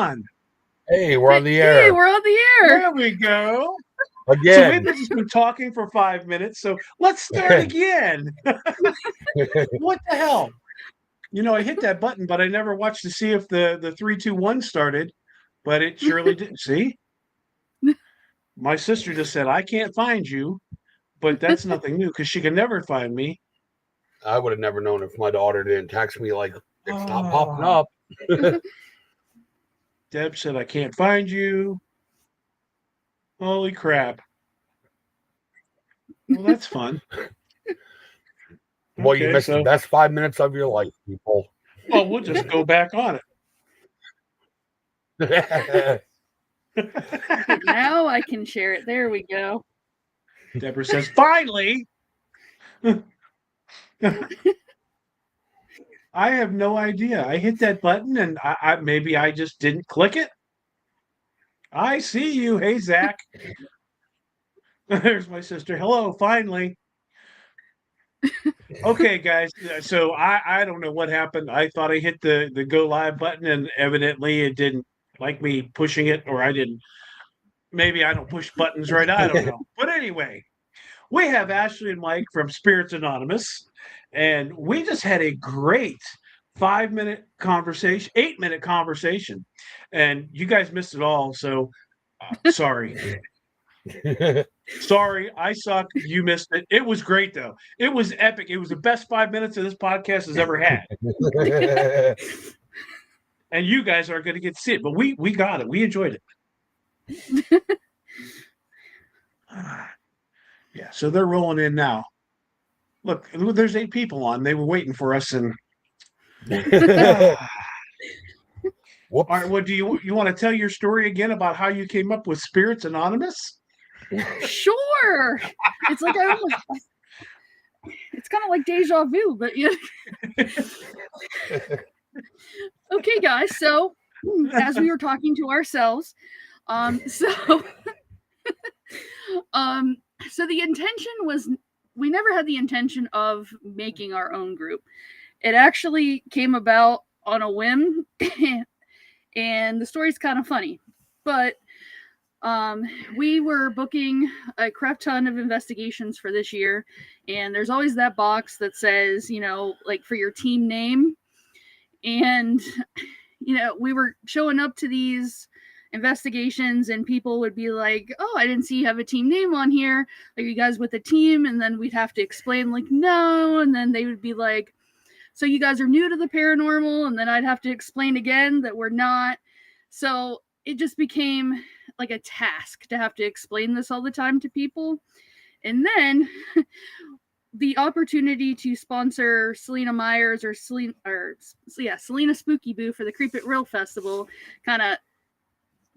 on. Hey, we're on the air. Hey, we're on the air. There we go. Again. So we've just been talking for 5 minutes, so let's start again. What the hell? I hit that button, but I never watched to see if the 3, 2, 1 started, but it surely didn't. See? My sister just said, I can't find you, but that's nothing new because she can never find me. I would have never known if my daughter didn't text me like, it's not popping up. Deb said, I can't find you. Holy crap. Well, that's fun. Well, you missed the best 5 minutes of your life, people. Well, we'll just go back on it. Now I can share it. There we go. Deborah says, finally. I have no idea. I hit that button and I maybe I just didn't click it. I see you. Hey, Zach. There's my sister. Hello, finally. Okay, guys. So I don't know what happened. I thought I hit the go live button and evidently it didn't like me pushing it, or I didn't. Maybe I don't push buttons right. I don't know. But anyway, we have Ashley and Mike from Spirits Anonymous, and we just had a great 5-minute conversation, 8-minute conversation, and you guys missed it all. So sorry. Sorry, I suck. You missed it. It was great, though. It was epic. It was the best 5 minutes of this podcast has ever had. And you guys are going to get to see it, but we got it. We enjoyed it. Yeah, so they're rolling in now. Look, there's 8 people on. They were waiting for us, and all right. What do you want to tell your story again about how you came up with Spirits Anonymous? Sure. It's like it's kind of like deja vu, but yeah. Okay, guys. So as we were talking to ourselves, so the intention was, we never had the intention of making our own group. It actually came about on a whim, and the story's kind of funny, but we were booking a crap ton of investigations for this year, and there's always that box that says, like for your team name, and we were showing up to these investigations and people would be like, oh, I didn't see you have a team name on here. Are you guys with a team? And then we'd have to explain like, no. And then they would be like, so you guys are new to the paranormal? And then I'd have to explain again that we're not. So it just became like a task to have to explain this all the time to people. And then the opportunity to sponsor Selena Myers or Selena Spooky Boo for the Creep It Real Festival kind of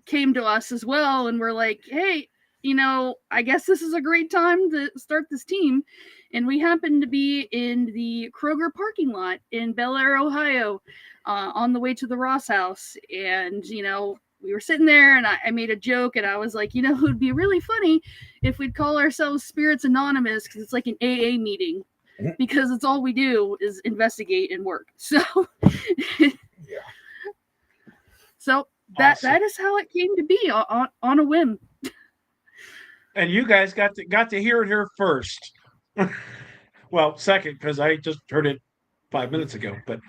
came to us as well, and we're like, hey, I guess this is a great time to start this team. And we happened to be in the Kroger parking lot in Bel Air, Ohio, on the way to the Ross house, and we were sitting there, and I made a joke, and I was like, it would be really funny if we'd call ourselves Spirits Anonymous, because it's like an AA meeting, because it's all we do is investigate and work. So yeah. So Awesome. That is how it came to be, on a whim. And you guys got to hear it here first. Well, second, because I just heard it 5 minutes ago. But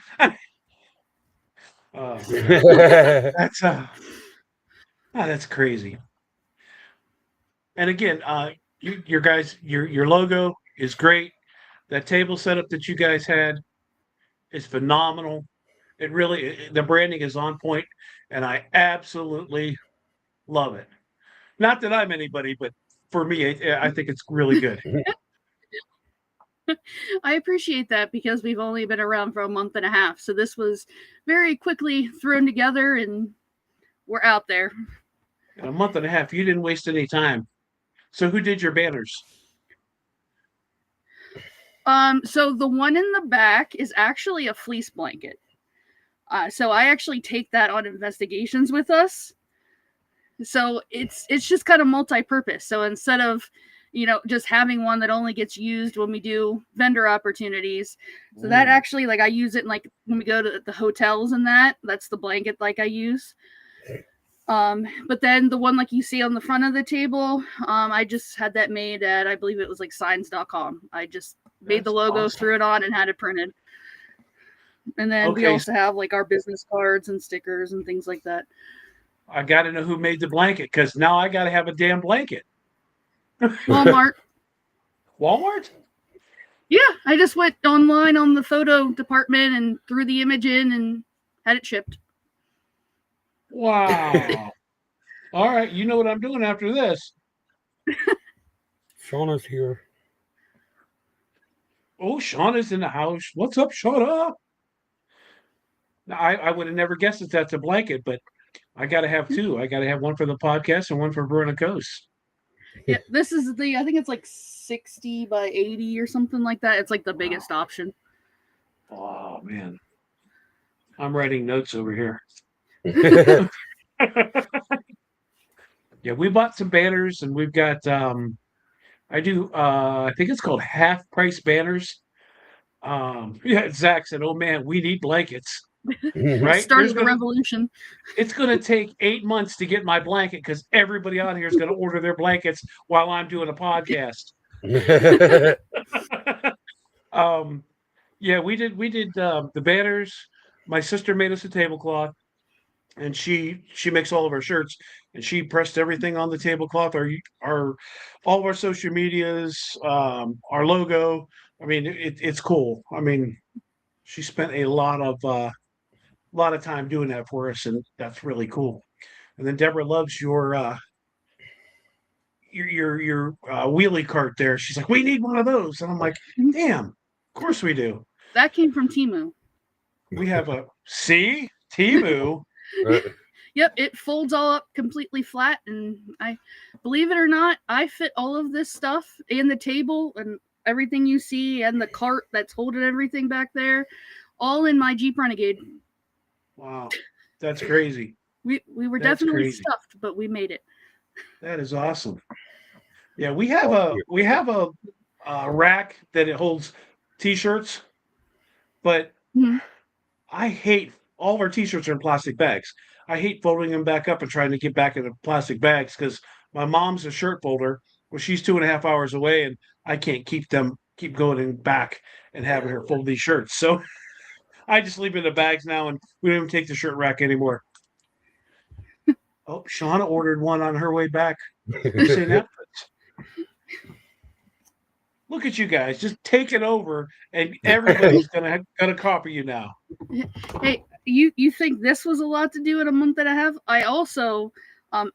that's crazy. And again, your guys, your logo is great. That table setup that you guys had is phenomenal. It really, the branding is on point, and I absolutely love it. Not that I'm anybody, but for me, I think it's really good. I appreciate that, because we've only been around for a month and a half. So this was very quickly thrown together, and we're out there. In a month and a half, you didn't waste any time. So who did your banners? So the one in the back is actually a fleece blanket. So I actually take that on investigations with us. So it's just kind of multi-purpose. So instead of, just having one that only gets used when we do vendor opportunities, so that actually, like, I use it like when we go to the hotels, and that's the blanket like I use. But then the one like you see on the front of the table, I just had that made at, I believe it was like signs.com. I just made the logo, awesome. threw it on, and had it printed. And then we Okay. also have like our business cards and stickers and things like that. I got to know who made the blanket because now I got to have a damn blanket. Walmart. Walmart? Yeah, I just went online on the photo department and threw the image in and had it shipped. Wow. All right. You know what I'm doing after this. Shauna's here. Oh, Shauna's in the house. What's up, Shauna? Now, I would have never guessed that that's a blanket, but I got to have two. I got to have one for the podcast and one for Verona Coast. Yeah, this is I think it's like 60 by 80 or something like that. It's like the biggest option. Oh, man. I'm writing notes over here. Yeah, we bought some banners and we've got I think it's called half price banners. Yeah, Zach said, "Oh man, we need blankets." Right? Started the revolution. It's gonna take 8 months to get my blanket because everybody on here is gonna order their blankets while I'm doing a podcast. Yeah, we did the banners. My sister made us a tablecloth. And she makes all of our shirts, and she pressed everything on the tablecloth. Our all of our social medias, our logo. I mean, it's cool. I mean, she spent a lot of time doing that for us, and that's really cool. And then Deborah loves your wheelie cart there. She's like, we need one of those, and I'm like, damn, of course we do. That came from Temu. We have a Temu. Yep, it folds all up completely flat, and I believe it or not, I fit all of this stuff and the table and everything you see and the cart that's holding everything back there, all in my Jeep Renegade. Wow, that's crazy. We were That's definitely crazy. stuffed, but we made it. That is awesome. Yeah, we have a rack that it holds t-shirts, but Mhm. I hate all of our t-shirts are in plastic bags. I hate folding them back up and trying to get back into plastic bags because my mom's a shirt folder. Well, she's 2.5 hours away, and I can't keep going and back and having her fold these shirts. So I just leave it in the bags now, and we don't even take the shirt rack anymore. Oh, Shauna ordered one on her way back. St. Outfits. Look at you guys, just take it over, and everybody's gonna copy you now. Hey, you think this was a lot to do in a month and a half? I also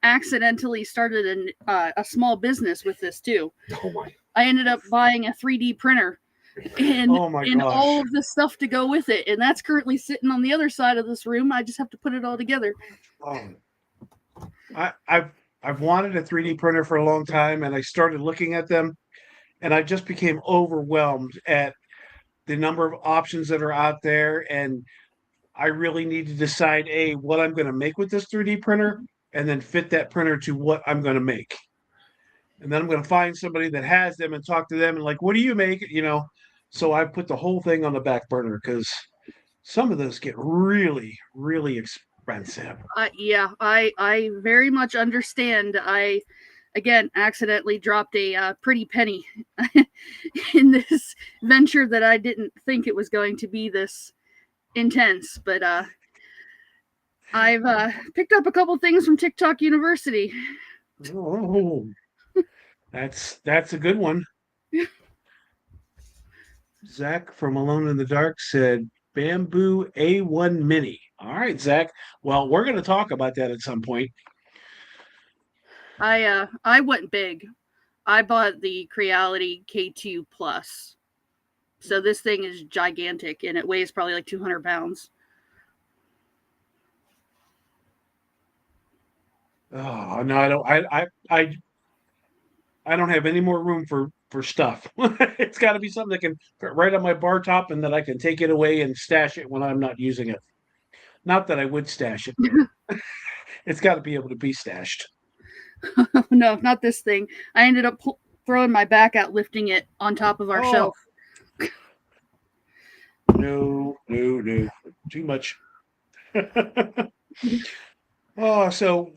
accidentally started a small business with this too. Oh my! I ended up buying a 3D printer and all of the stuff to go with it, and that's currently sitting on the other side of this room. I just have to put it all together. I've wanted a 3D printer for a long time, and I started looking at them, and I just became overwhelmed at the number of options that are out there, and I really need to decide what I'm going to make with this 3D printer, and then fit that printer to what I'm going to make. And then I'm going to find somebody that has them and talk to them and like, what do you make? So I put the whole thing on the back burner because some of those get really, really expensive. Yeah, I very much understand. I, again, accidentally dropped a pretty penny in this venture that I didn't think it was going to be this intense, but I've picked up a couple things from TikTok University. Oh, that's a good one. Zach from Alone in the Dark said Bamboo A1 Mini. All right, Zach. Well, we're going to talk about that at some point. I went big. I bought the Creality K2 Plus. So this thing is gigantic, and it weighs probably like 200 pounds. Oh no, I don't. I don't have any more room for stuff. It's got to be something that can fit right on my bar top, and that I can take it away and stash it when I'm not using it. Not that I would stash it. It's got to be able to be stashed. No, not this thing. I ended up throwing my back out lifting it on top of our shelf. No. Too much. Oh, so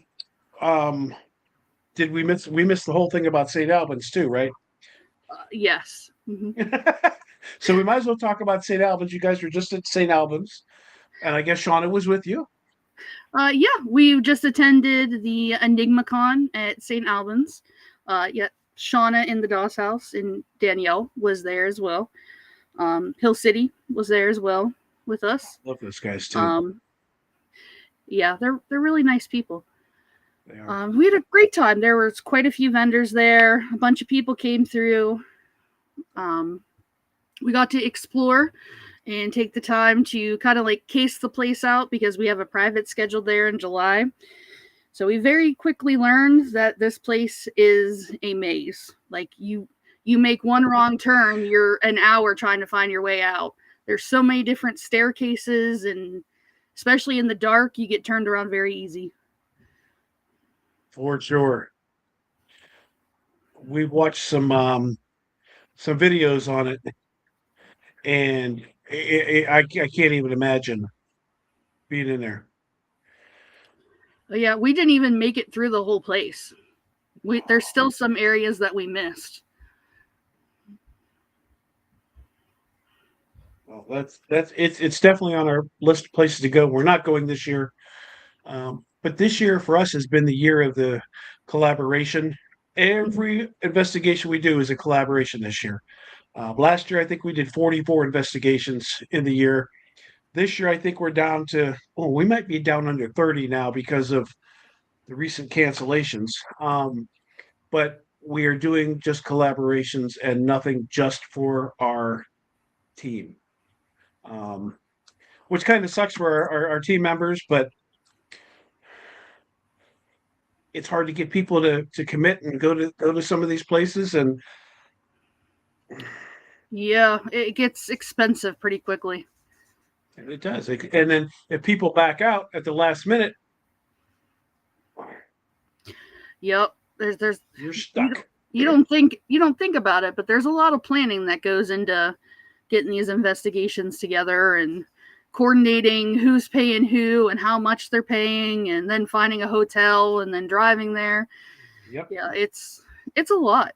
um, did we missed the whole thing about St. Albans too, right? Yes. Hmm. So we might as well talk about St. Albans. You guys were just at St. Albans, and I guess Shauna was with you. Yeah, we just attended the EnigmaCon at St. Albans. Yeah, Shauna in the Doss House and Danielle was there as well. Hill City was there as well with us. Love those guys too. Um, yeah, they're really nice people. They are. We had a great time. There was quite a few vendors there. A bunch of people came through. Um, we got to explore and take the time to kind of like case the place out because we have a private scheduled there in July. So we very quickly learned that this place is a maze. Like you make one wrong turn, you're an hour trying to find your way out. There's so many different staircases, and especially in the dark, you get turned around very easy. For sure. We've watched some videos on it, and I can't even imagine being in there. But yeah, we didn't even make it through the whole place. There's still some areas that we missed. Well, that's it's definitely on our list of places to go. We're not going this year, but this year for us has been the year of the collaboration. Every investigation we do is a collaboration this year. Last year, I think we did 44 investigations in the year. This year, I think we're down to, oh, we might be down under 30 now because of the recent cancellations. But we are doing just collaborations and nothing just for our team, um, which kind of sucks for our team members, but it's hard to get people to commit and go to some of these places. And Yeah, it gets expensive pretty quickly. it does. And then if people back out at the last minute, Yep. There's you're you stuck. you don't think about it, but there's a lot of planning that goes into getting these investigations together and coordinating who's paying who and how much they're paying, and then finding a hotel and then driving there. Yep. Yeah, it's a lot.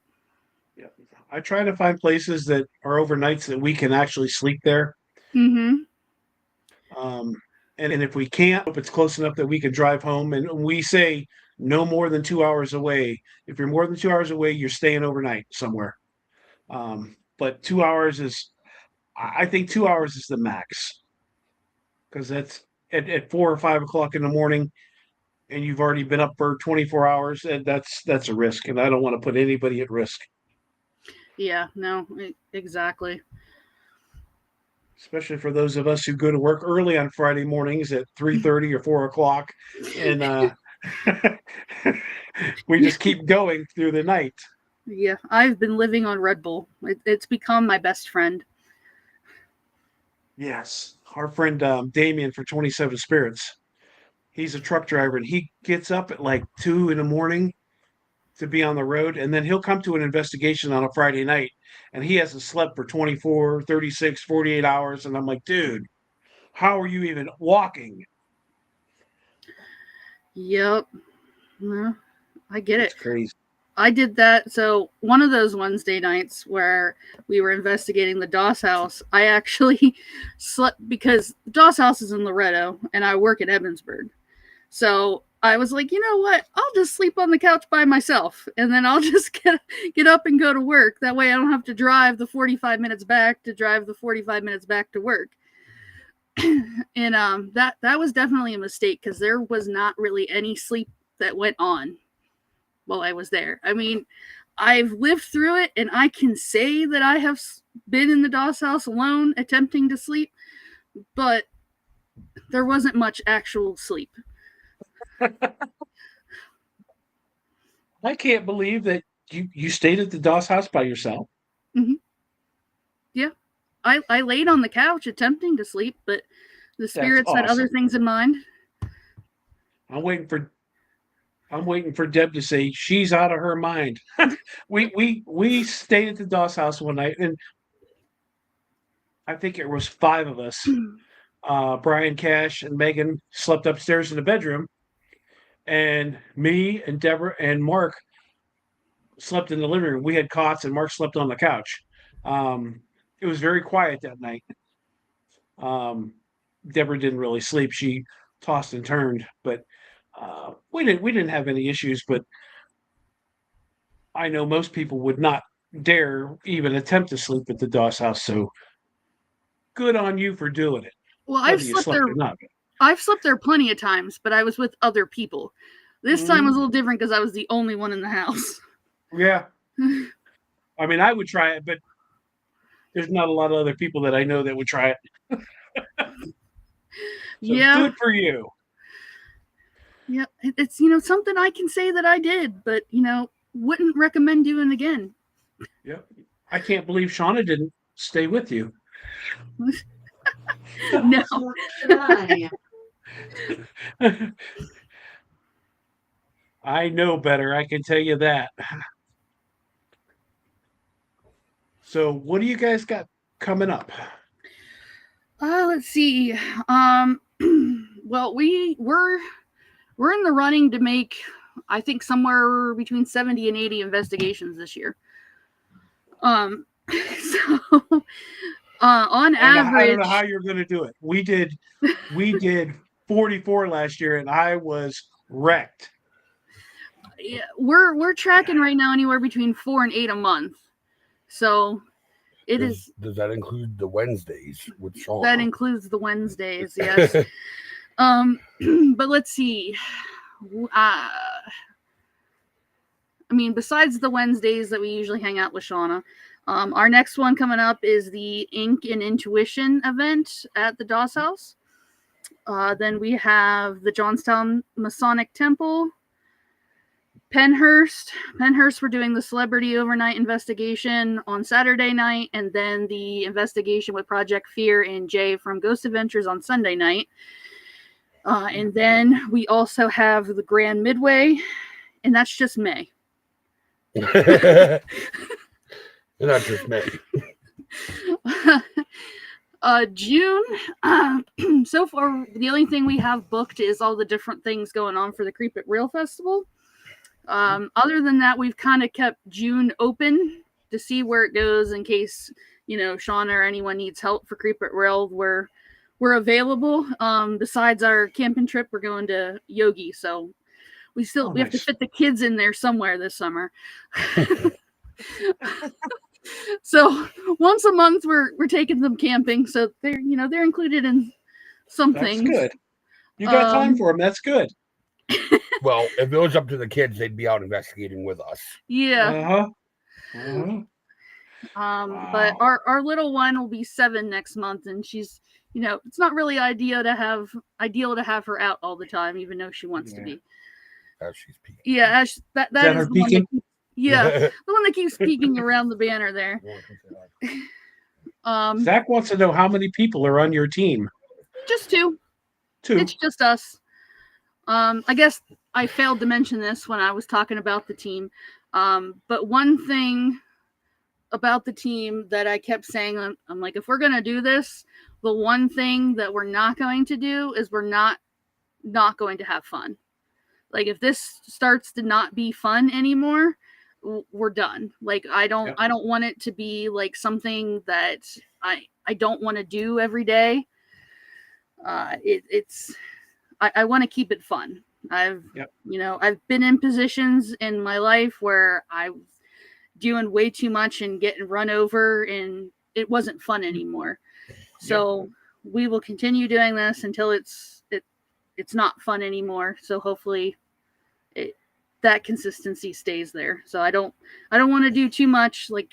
Yep. I try to find places that are overnights that we can actually sleep there. Mm-hmm. Um, and if we can't, if it's close enough that we can drive home, and we say no more than 2 hours away. If you're more than 2 hours away, you're staying overnight somewhere. But 2 hours is, I think 2 hours is the max because that's at 4 or 5 o'clock in the morning, and you've already been up for 24 hours, and that's a risk, and I don't want to put anybody at risk, Yeah, no, exactly. especially for those of us who go to work early on Friday mornings at 3:30 or 4 o'clock, and we just keep going through the night. Yeah, I've been living on Red Bull. It's become my best friend. Yes, our friend Damien for 27 Spirits. He's a truck driver, and he gets up at like 2 in the morning to be on the road, and then he'll come to an investigation on a Friday night, and he hasn't slept for 24, 36, 48 hours, and I'm like, dude, how are you even walking? Yep. Well, I get It's it. crazy. I did that. So one of those Wednesday nights where we were investigating the Doss House, I actually slept because the Doss House is in Loretto and I work in Evansburg. So I was like, you know what? I'll just sleep on the couch by myself, and then I'll just get up and go to work. That way, I don't have to drive the 45 minutes back to drive the 45 minutes back to work. And that was definitely a mistake because there was not really any sleep that went on while I was there. I mean, I've lived through it, and I can say that I have been in the Doss House alone attempting to sleep, but there wasn't much actual sleep. I can't believe that you stayed at the Doss house by yourself. Mm-hmm. Yeah, I laid on the couch attempting to sleep, but the That's spirits had other awesome. things in mind. I'm waiting for I'm waiting for Deb to say she's out of her mind. We stayed at the Doss house one night, and I think it was five of us. Brian Cash and Megan slept upstairs in the bedroom, and me and Deborah and Mark slept in the living room. We had cots, and Mark slept on the couch. It was very quiet that night. Um, Deborah didn't really sleep; she tossed and turned, but we didn't have any issues. But I know most people would not dare even attempt to sleep at the Doss house. So good on you for doing it, Well, whether you slept or not. I've slept there plenty of times, but I was with other people. This time was a little different because I was the only one in the house. Yeah. I mean, I would try it, but there's not a lot of other people that I know that would try it. So Yeah. good for you. Yeah. It's, something I can say that I did, but, wouldn't recommend doing again. Yep. I can't believe Shauna didn't stay with you. No. I know better. I can tell you that. So, what do you guys got coming up? Let's see. Well, we're in the running to make, I think, somewhere between 70 and 80 investigations this year. So on average, I don't know how you're going to do it. We did 44 last year, and I was wrecked. Yeah, we're tracking right now anywhere between 4 and 8 a month. So Does that include the Wednesdays with Sean? That includes the Wednesdays, yes. But let's see. I mean, besides the Wednesdays that we usually hang out with Shauna, our next one coming up is the Ink and Intuition event at the Doss House. Then we have the Johnstown Masonic Temple. Penhurst, we're doing the celebrity overnight investigation on Saturday night, and then the investigation with Project Fear and Jay from Ghost Adventures on Sunday night. And then we also have the Grand Midway, and that's just May. Not just May. June, so far, the only thing we have booked is all the different things going on for the Creep It Real Festival. Other than that, we've kind of kept June open to see where it goes in case, Shauna or anyone needs help for Creep It Real. We're available. Besides our camping trip, we're going to Yogi, so we have to fit the kids in there somewhere this summer. So once a month we're taking them camping, so they're included in some things. That's good. You got time for them. That's good. Well, if it was up to the kids, they'd be out investigating with us. Yeah. Wow. But our little one will be 7 next month, and she's, it's not really ideal to have her out all the time, even though she wants to be. As she's peeking. Yeah, that is her the one peeking? the one that keeps peeking around the banner there. Zach wants to know how many people are on your team. Just 2. 2. It's just us. I guess I failed to mention this when I was talking about the team. But one thing about the team that I kept saying, I'm like, if we're going to do this, the one thing that we're not going to do is we're not going to have fun. Like, if this starts to not be fun anymore, we're done. Like, I don't want it to be like something that I don't want to do every day. I want to keep it fun. I've been in positions in my life where I was doing way too much and getting run over, and it wasn't fun anymore. So we will continue doing this until it's not fun anymore. So hopefully that consistency stays there. So I don't want to do too much. Like,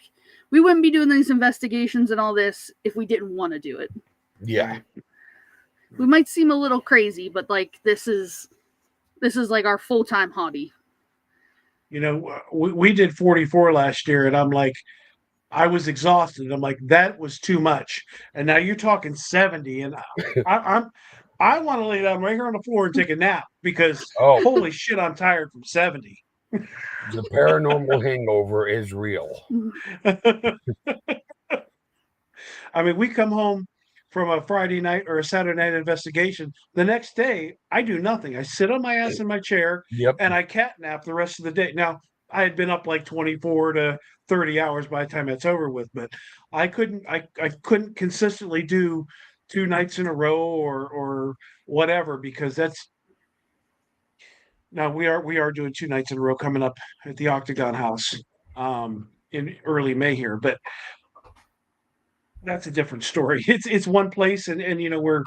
we wouldn't be doing these investigations and all this if we didn't want to do it. Yeah. We might seem a little crazy, but like this is like our full-time hobby. We did 44 last year, and I'm like, I was exhausted. I'm like, that was too much. And now you're talking 70, and I want to lay down right here on the floor and take a nap because holy shit, I'm tired from 70. The paranormal hangover is real. I mean, we come home from a Friday night or a Saturday night investigation. The next day, I do nothing. I sit on my ass in my chair Yep. and I catnap the rest of the day. Now, I had been up like 24 to 30 hours by the time it's over with, but I couldn't consistently do 2 nights in a row or whatever, because that's now we are doing 2 nights in a row coming up at the Octagon House in early May here, but that's a different story. It's one place, and you know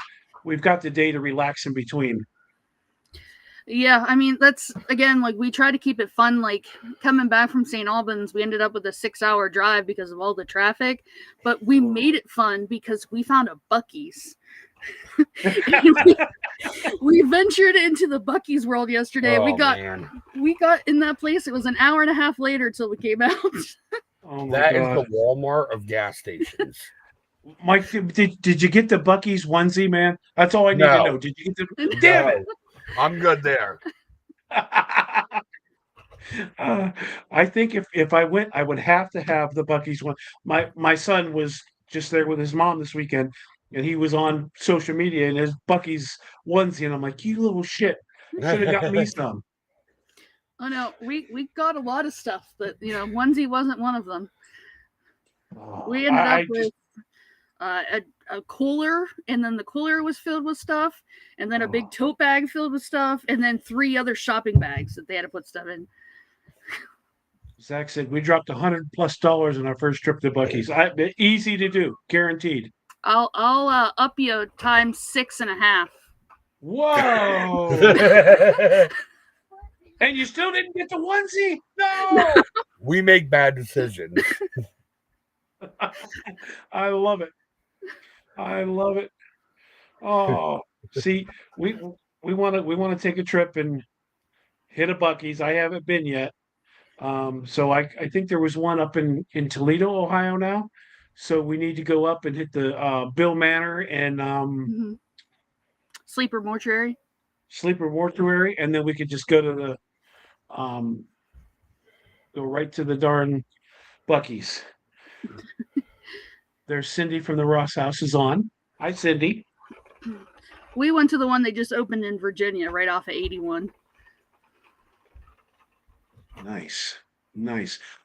we've got the day to relax in between. Yeah, I mean, that's again, like, we try to keep it fun. Like, coming back from St. Albans, we ended up with a 6-hour drive because of all the traffic, but we made it fun because we found a Buc-ee's. we ventured into the Buc-ee's world yesterday. Oh, we got in that place. It was an hour and a half later till we came out. Oh my That is God. the Walmart of gas stations. Mike, did you get the Buc-ee's onesie, man? That's all I need to No. know. Did you get the? Damn it! I'm good there. I think if I went, I would have to have the Buc-ee's one. My son was just there with his mom this weekend, and he was on social media in his Buc-ee's onesie, and I'm like, you little shit, should have got me some. Oh no, we got a lot of stuff, but onesie wasn't one of them. We ended up with a cooler, and then the cooler was filled with stuff, and then a big tote bag filled with stuff, and then 3 other shopping bags that they had to put stuff in. Zach said we dropped $100+ on our first trip to Buc-ee's. Easy to do, guaranteed. I'll up you times 6.5. Whoa! And you still didn't get the onesie? No! We make bad decisions. I love it. I love it. Oh, see, we want to take a trip and hit a Buc-ee's. I haven't been yet. So I think there was one up in Toledo, Ohio now. So we need to go up and hit the Bill Manor and Sleeper Mortuary. And then we could just go to the go right to the darn Buc-ee's. There's Cindy from the Ross House is on. Hi, Cindy. We went to the one they just opened in Virginia, right off of 81. Nice.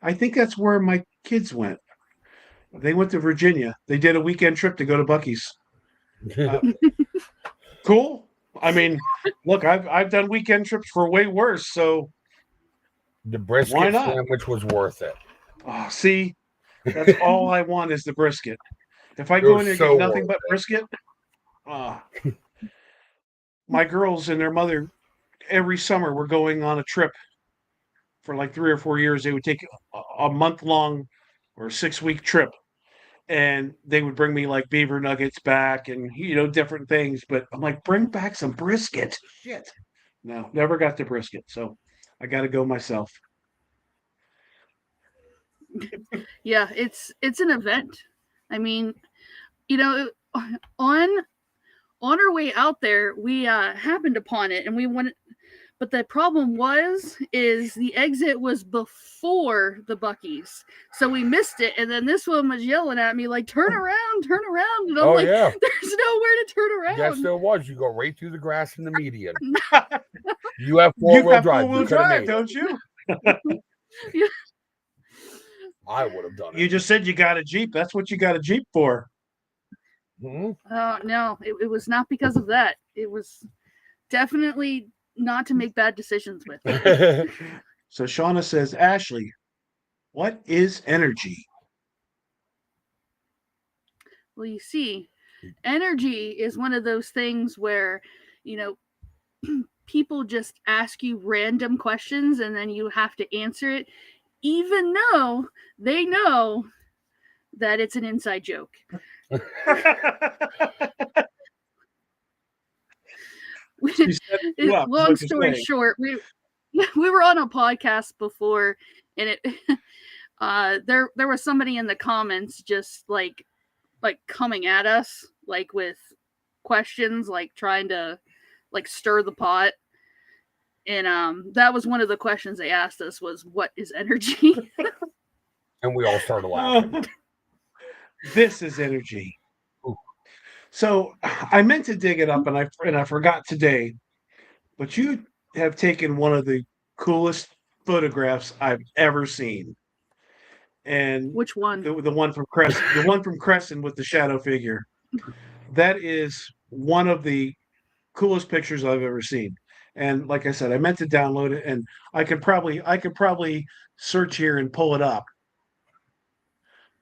I think that's where my kids went. They went to Virginia. They did a weekend trip to go to Buc-ee's. Cool. I mean, look, I've done weekend trips for way worse, so the brisket sandwich was worth it. Oh, see, that's all I want is the brisket. If I go in there and get nothing but brisket, my girls and their mother, every summer we're going on a trip for like 3 or 4 years. They would take a month-long or 6-week trip, and they would bring me like beaver nuggets back and different things. But I'm like, bring back some brisket. Shit. No, never got the brisket, so I got to go myself. Yeah, it's an event. I mean, on our way out there, we happened upon it, and we went. But the problem is the exit was before the Buc-ee's, so we missed it. And then this one was yelling at me like, "Turn around!" And I'm like, yeah. "There's nowhere to turn around." Yes, there was. You go right through the grass in the median. You have four-wheel drive, don't you? Yeah. I would have done it. You just said you got a Jeep. That's what you got a Jeep for. Mm-hmm. No, it was not because of that. It was definitely not to make bad decisions with. So Shauna says, Ashley, what is energy? Well, you see, energy is one of those things where, people just ask you random questions and then you have to answer it, even though they know that it's an inside joke. Long story short, we were on a podcast before, and it there was somebody in the comments just like coming at us like with questions, like trying to like stir the pot. And that was one of the questions they asked us was, what is energy? And we all started laughing. This is energy. Ooh. So I meant to dig it up, and I forgot today. But you have taken one of the coolest photographs I've ever seen, and Which one? the one from Crescent, the one from Crescent with the shadow figure. That is one of the coolest pictures I've ever seen. And like I said, I meant to download it, and I could probably search here and pull it up.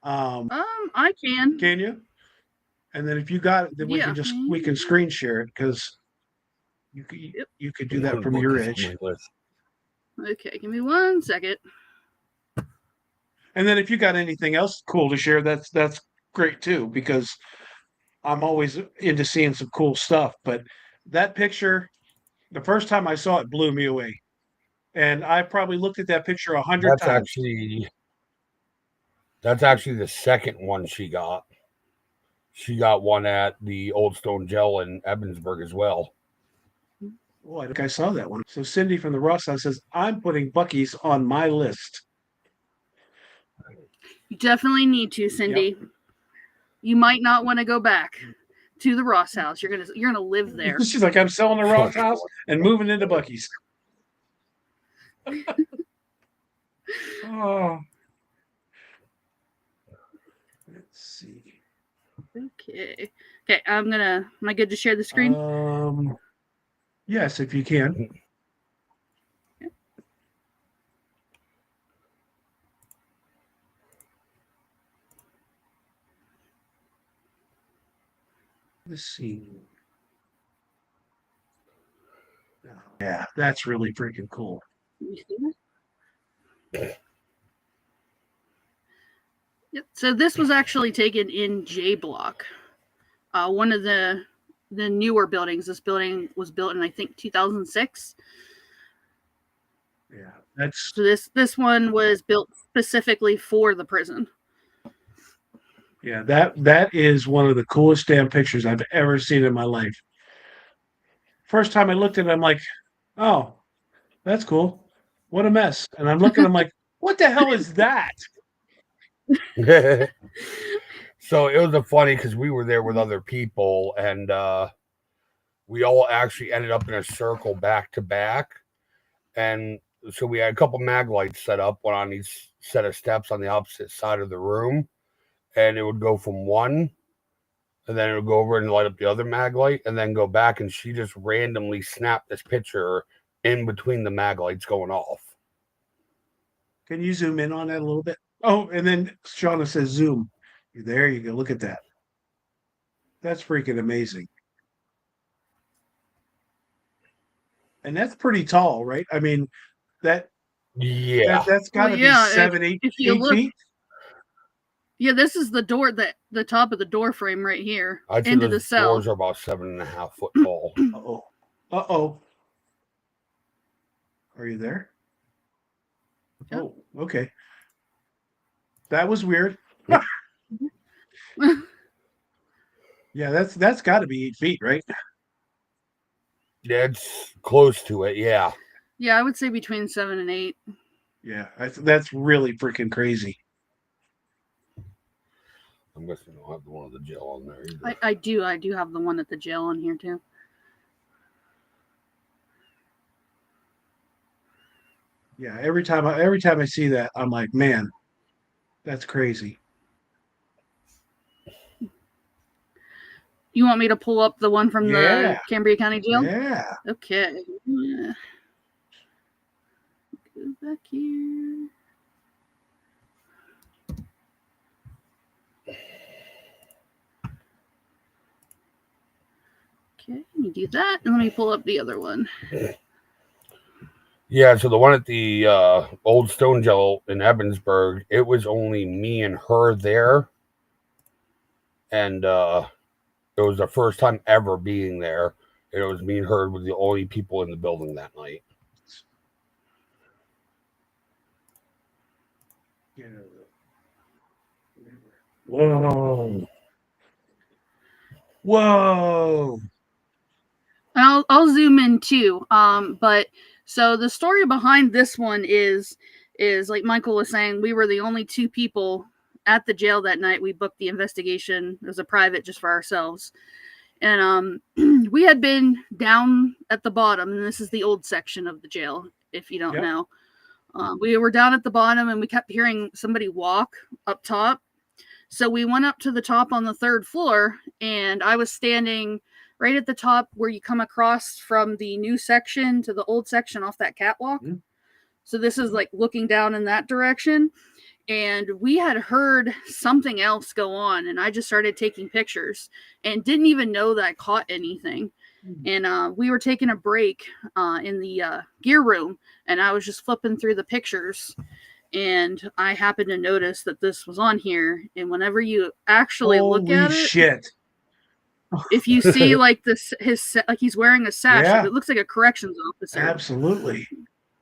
I can. Can you? And then if you got it, then Yeah. we can screen share it because you could do that from your edge. Okay, give me 1 second. And then if you got anything else cool to share, that's great too, because I'm always into seeing some cool stuff. But that picture, the first time I saw it, blew me away. And I probably looked at that picture 100 That's times. actually the second one she got. She got one at the Old Stone Gel in Ebensburg as well. Oh, I think I saw that one. So Cindy from the Ross House says, I'm putting Buc-ee's on my list. You definitely need to, Cindy. Yep. You might not want to go back to the Ross House. You're gonna live there. She's like, I'm selling the Ross House and moving into Buc-ee's. Oh. Let's see. Okay. Am I good to share the screen? Yes, if you can. Okay. Let's see. Yeah, that's really freaking cool. You see that? Yep. So this was actually taken in J Block, one of the newer buildings. This building was built in, I think, 2006. Yeah, that's so this one was built specifically for the prison. Yeah, that is one of the coolest damn pictures I've ever seen in my life. First time I looked at it, I'm like, oh, that's cool. What a mess. And I'm looking, I'm like, what the hell is that? So it was funny because we were there with other people, and we all actually ended up in a circle back to back. And so we had a couple mag lights set up, one on each set of steps on the opposite side of the room. And it would go from one, and then it would go over and light up the other mag light, and then go back. And she just randomly snapped this picture in between the mag lights going off. Can you zoom in on that a little bit? Oh, and then Shauna says zoom. There you go. Look at that. That's freaking amazing. And that's pretty tall, right? I mean, that's got to be 7-8 feet. Yeah, this is the door, the top of the door frame right here. I'd say into the cell. Doors are about 7.5 foot tall. Uh-oh. Are you there? Yep. Oh, okay. That was weird. Yeah, that's got to be 8 feet, right? Yeah, it's close to it. Yeah. Yeah, I would say between 7 and 8. Yeah, that's really freaking crazy. I'm guessing you don't have the one at the jail on there either. I do have the one at the jail on here too. Yeah, every time I see that, I'm like, man, that's crazy. You want me to pull up the one from the Cambria County Jail? Yeah. Okay. Yeah. Go back here. Okay, you do that, and let me pull up the other one. Yeah, so the one at the Old Stone Gel in Ebensburg, it was only me and her there. And it was the first time ever being there. And it was me and her were the only people in the building that night. Whoa. Whoa. I'll zoom in too. But so the story behind this one is like Michael was saying, we were the only two people at the jail that night. We booked the investigation. It was a private just for ourselves. And we had been down at the bottom, and this is the old section of the jail, if you don't know. We were down at the bottom, and we kept hearing somebody walk up top. So we went up to the top on the 3rd floor, and I was standing right at the top where you come across from the new section to the old section off that catwalk. Mm-hmm. So this is like looking down in that direction. And we had heard something else go on, and I just started taking pictures and didn't even know that I caught anything. And we were taking a break in the gear room, and I was just flipping through the pictures, and I happened to notice that this was on here. And whenever you actually look at it, shit. If you see like this, like he's wearing a sash, it looks like a corrections officer. Absolutely.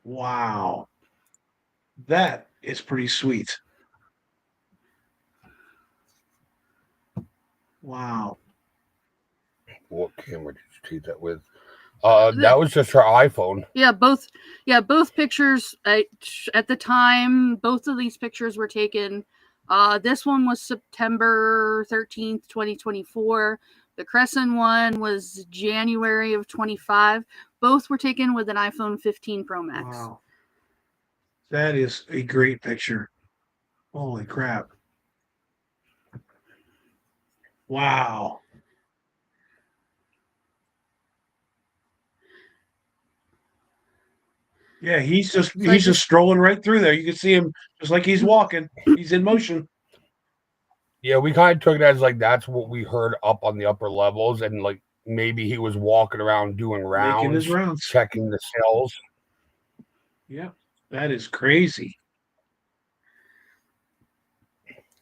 Wow. That is pretty sweet. Wow. What camera did you take that with? That was just her iPhone. Yeah, both pictures at the time, both of these pictures were taken. This one was September 13th, 2024. The Crescent one was January of 25. Both were taken with an iPhone 15 Pro Max. Wow. That is a great picture. Holy crap. Wow. Yeah, he's just strolling right through there. You can see him just like he's walking. He's in motion. Yeah, we kind of took it as like that's what we heard up on the upper levels, and like maybe he was walking around doing rounds, making his rounds, checking the cells. Yeah, that is crazy.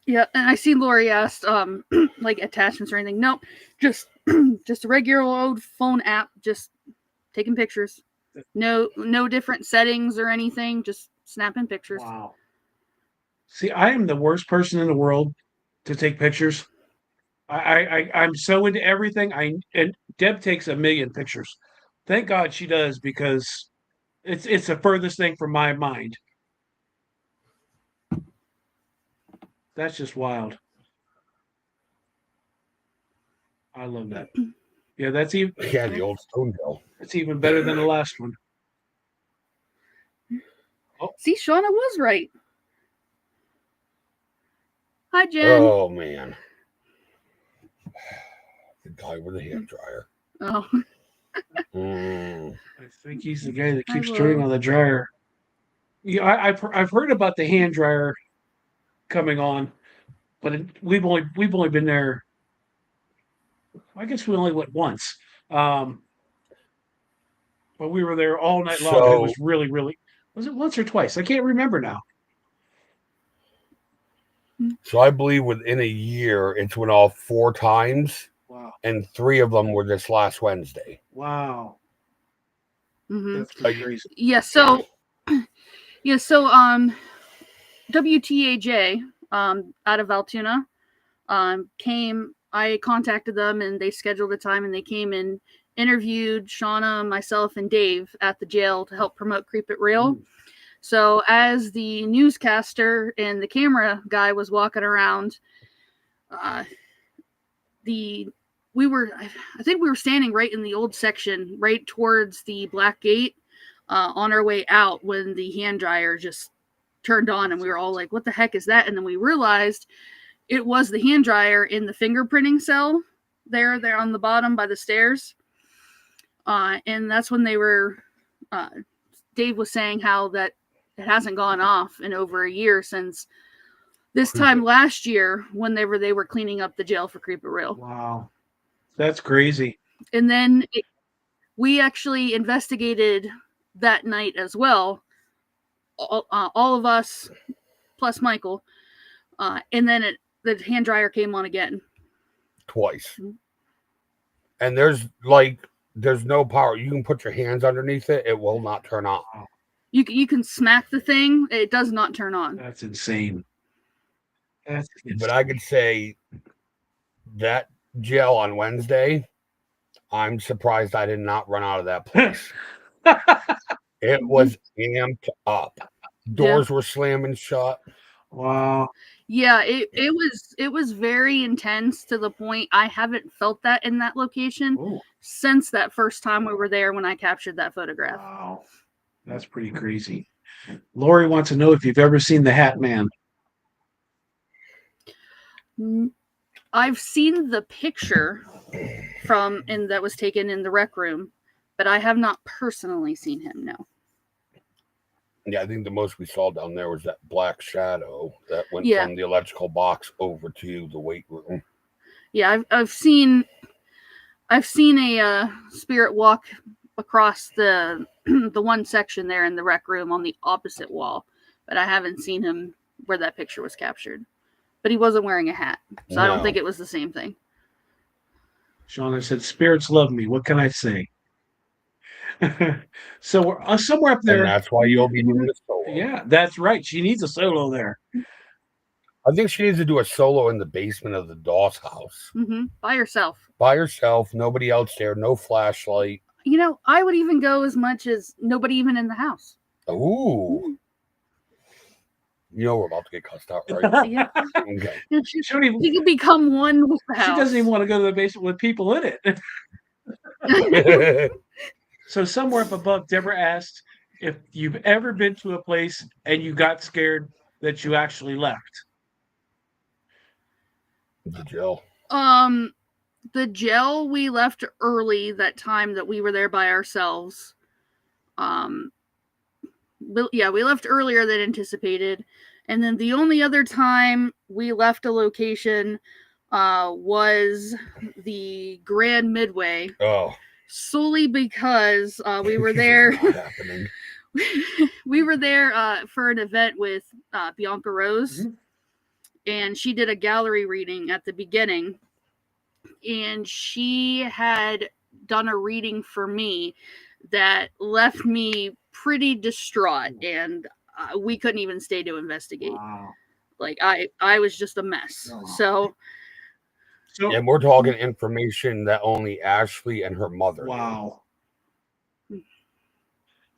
Yeah, and I see Lori asked like attachments or anything. Nope, just a regular old phone app, just taking pictures. No different settings or anything, just snapping pictures. Wow. See, I am the worst person in the world to take pictures. I'm so into everything. And Deb takes 1 million pictures. Thank God she does, because it's the furthest thing from my mind. That's just wild. I love that. Yeah, that's even the old Stoneville. It's even better than the last one. Oh. See, Shauna was right. Hi, Jen. Oh man, the guy with the hair dryer. Oh. I think he's the guy that keeps turning on the dryer. Yeah, I've heard about the hand dryer coming on, but we've only been there. I guess we only went once, but we were there all night long. And it was really, really. Was it once or twice? I can't remember now. So I believe within a year, it's went off 4 times. Wow. And 3 of them were this last Wednesday. Wow. Mm-hmm. That's crazy. Yeah. So WTAJ out of Altoona came. I contacted them, and they scheduled a time, and they came and interviewed Shauna, myself, and Dave at the jail to help promote Creep It Real. So as the newscaster and the camera guy was walking around, I think we were standing right in the old section, right towards the black gate, on our way out, when the hand dryer just turned on, and we were all like, what the heck is that? And then we realized it was the hand dryer in the fingerprinting cell there on the bottom by the stairs. And that's when they were, Dave was saying how that it hasn't gone off in over a year since this time last year when they were cleaning up the jail for Creep It Real. Wow. That's crazy. And then we actually investigated that night as well. All of us plus Michael. And then the hand dryer came on again. Twice. Mm-hmm. And there's no power. You can put your hands underneath it. It will not turn on. You can smack the thing. It does not turn on. That's insane. But I could say that jail on Wednesday, I'm surprised I did not run out of that place. It was amped up. Doors were slamming shut. Wow. Yeah, it was very intense to the point I haven't felt that in that location Oh, since that first time we were there when I captured that photograph. wow. That's pretty crazy. Lori wants to know if you've ever seen the Hat Man. I've seen the picture that was taken in the rec room, but I have not personally seen him. No. Yeah, I think the most we saw down there was that black shadow that went Yeah. from the electrical box over to the weight room. Yeah, I've seen a spirit walk across the the one section there in the rec room on the opposite wall, but I haven't seen him where that picture was captured. But he wasn't wearing a hat, so I don't No. think it was the same thing. Shauna said, "Spirits love me. What can I say?" So we're somewhere up And there. that's why you'll be doing the solo. Yeah, that's right. She needs a solo there. I think she needs to do a solo in the basement of the Doss house. By herself. By herself, nobody else there, no flashlight. You know, I would even go as much as nobody even in the house. Ooh. You know we're about to get cussed out, right? Yeah. Okay. She don't even, You could become one with the house. she doesn't even want to go to the basement with people in it. So somewhere up above, Deborah asked if you've ever been to a place and you got scared that you actually left. The jail. The jail we left early that time that we were there by ourselves. Yeah, we left earlier than anticipated. And then the only other time we left a location was the Grand Midway. Oh. Solely because we were there. We were there for an event with Bianca Rose, and she did a gallery reading at the beginning, and she had done a reading for me that left me pretty distraught, and we couldn't even stay to investigate. Wow. Like I was just a mess. So and we're talking information that only Ashley and her mother knew.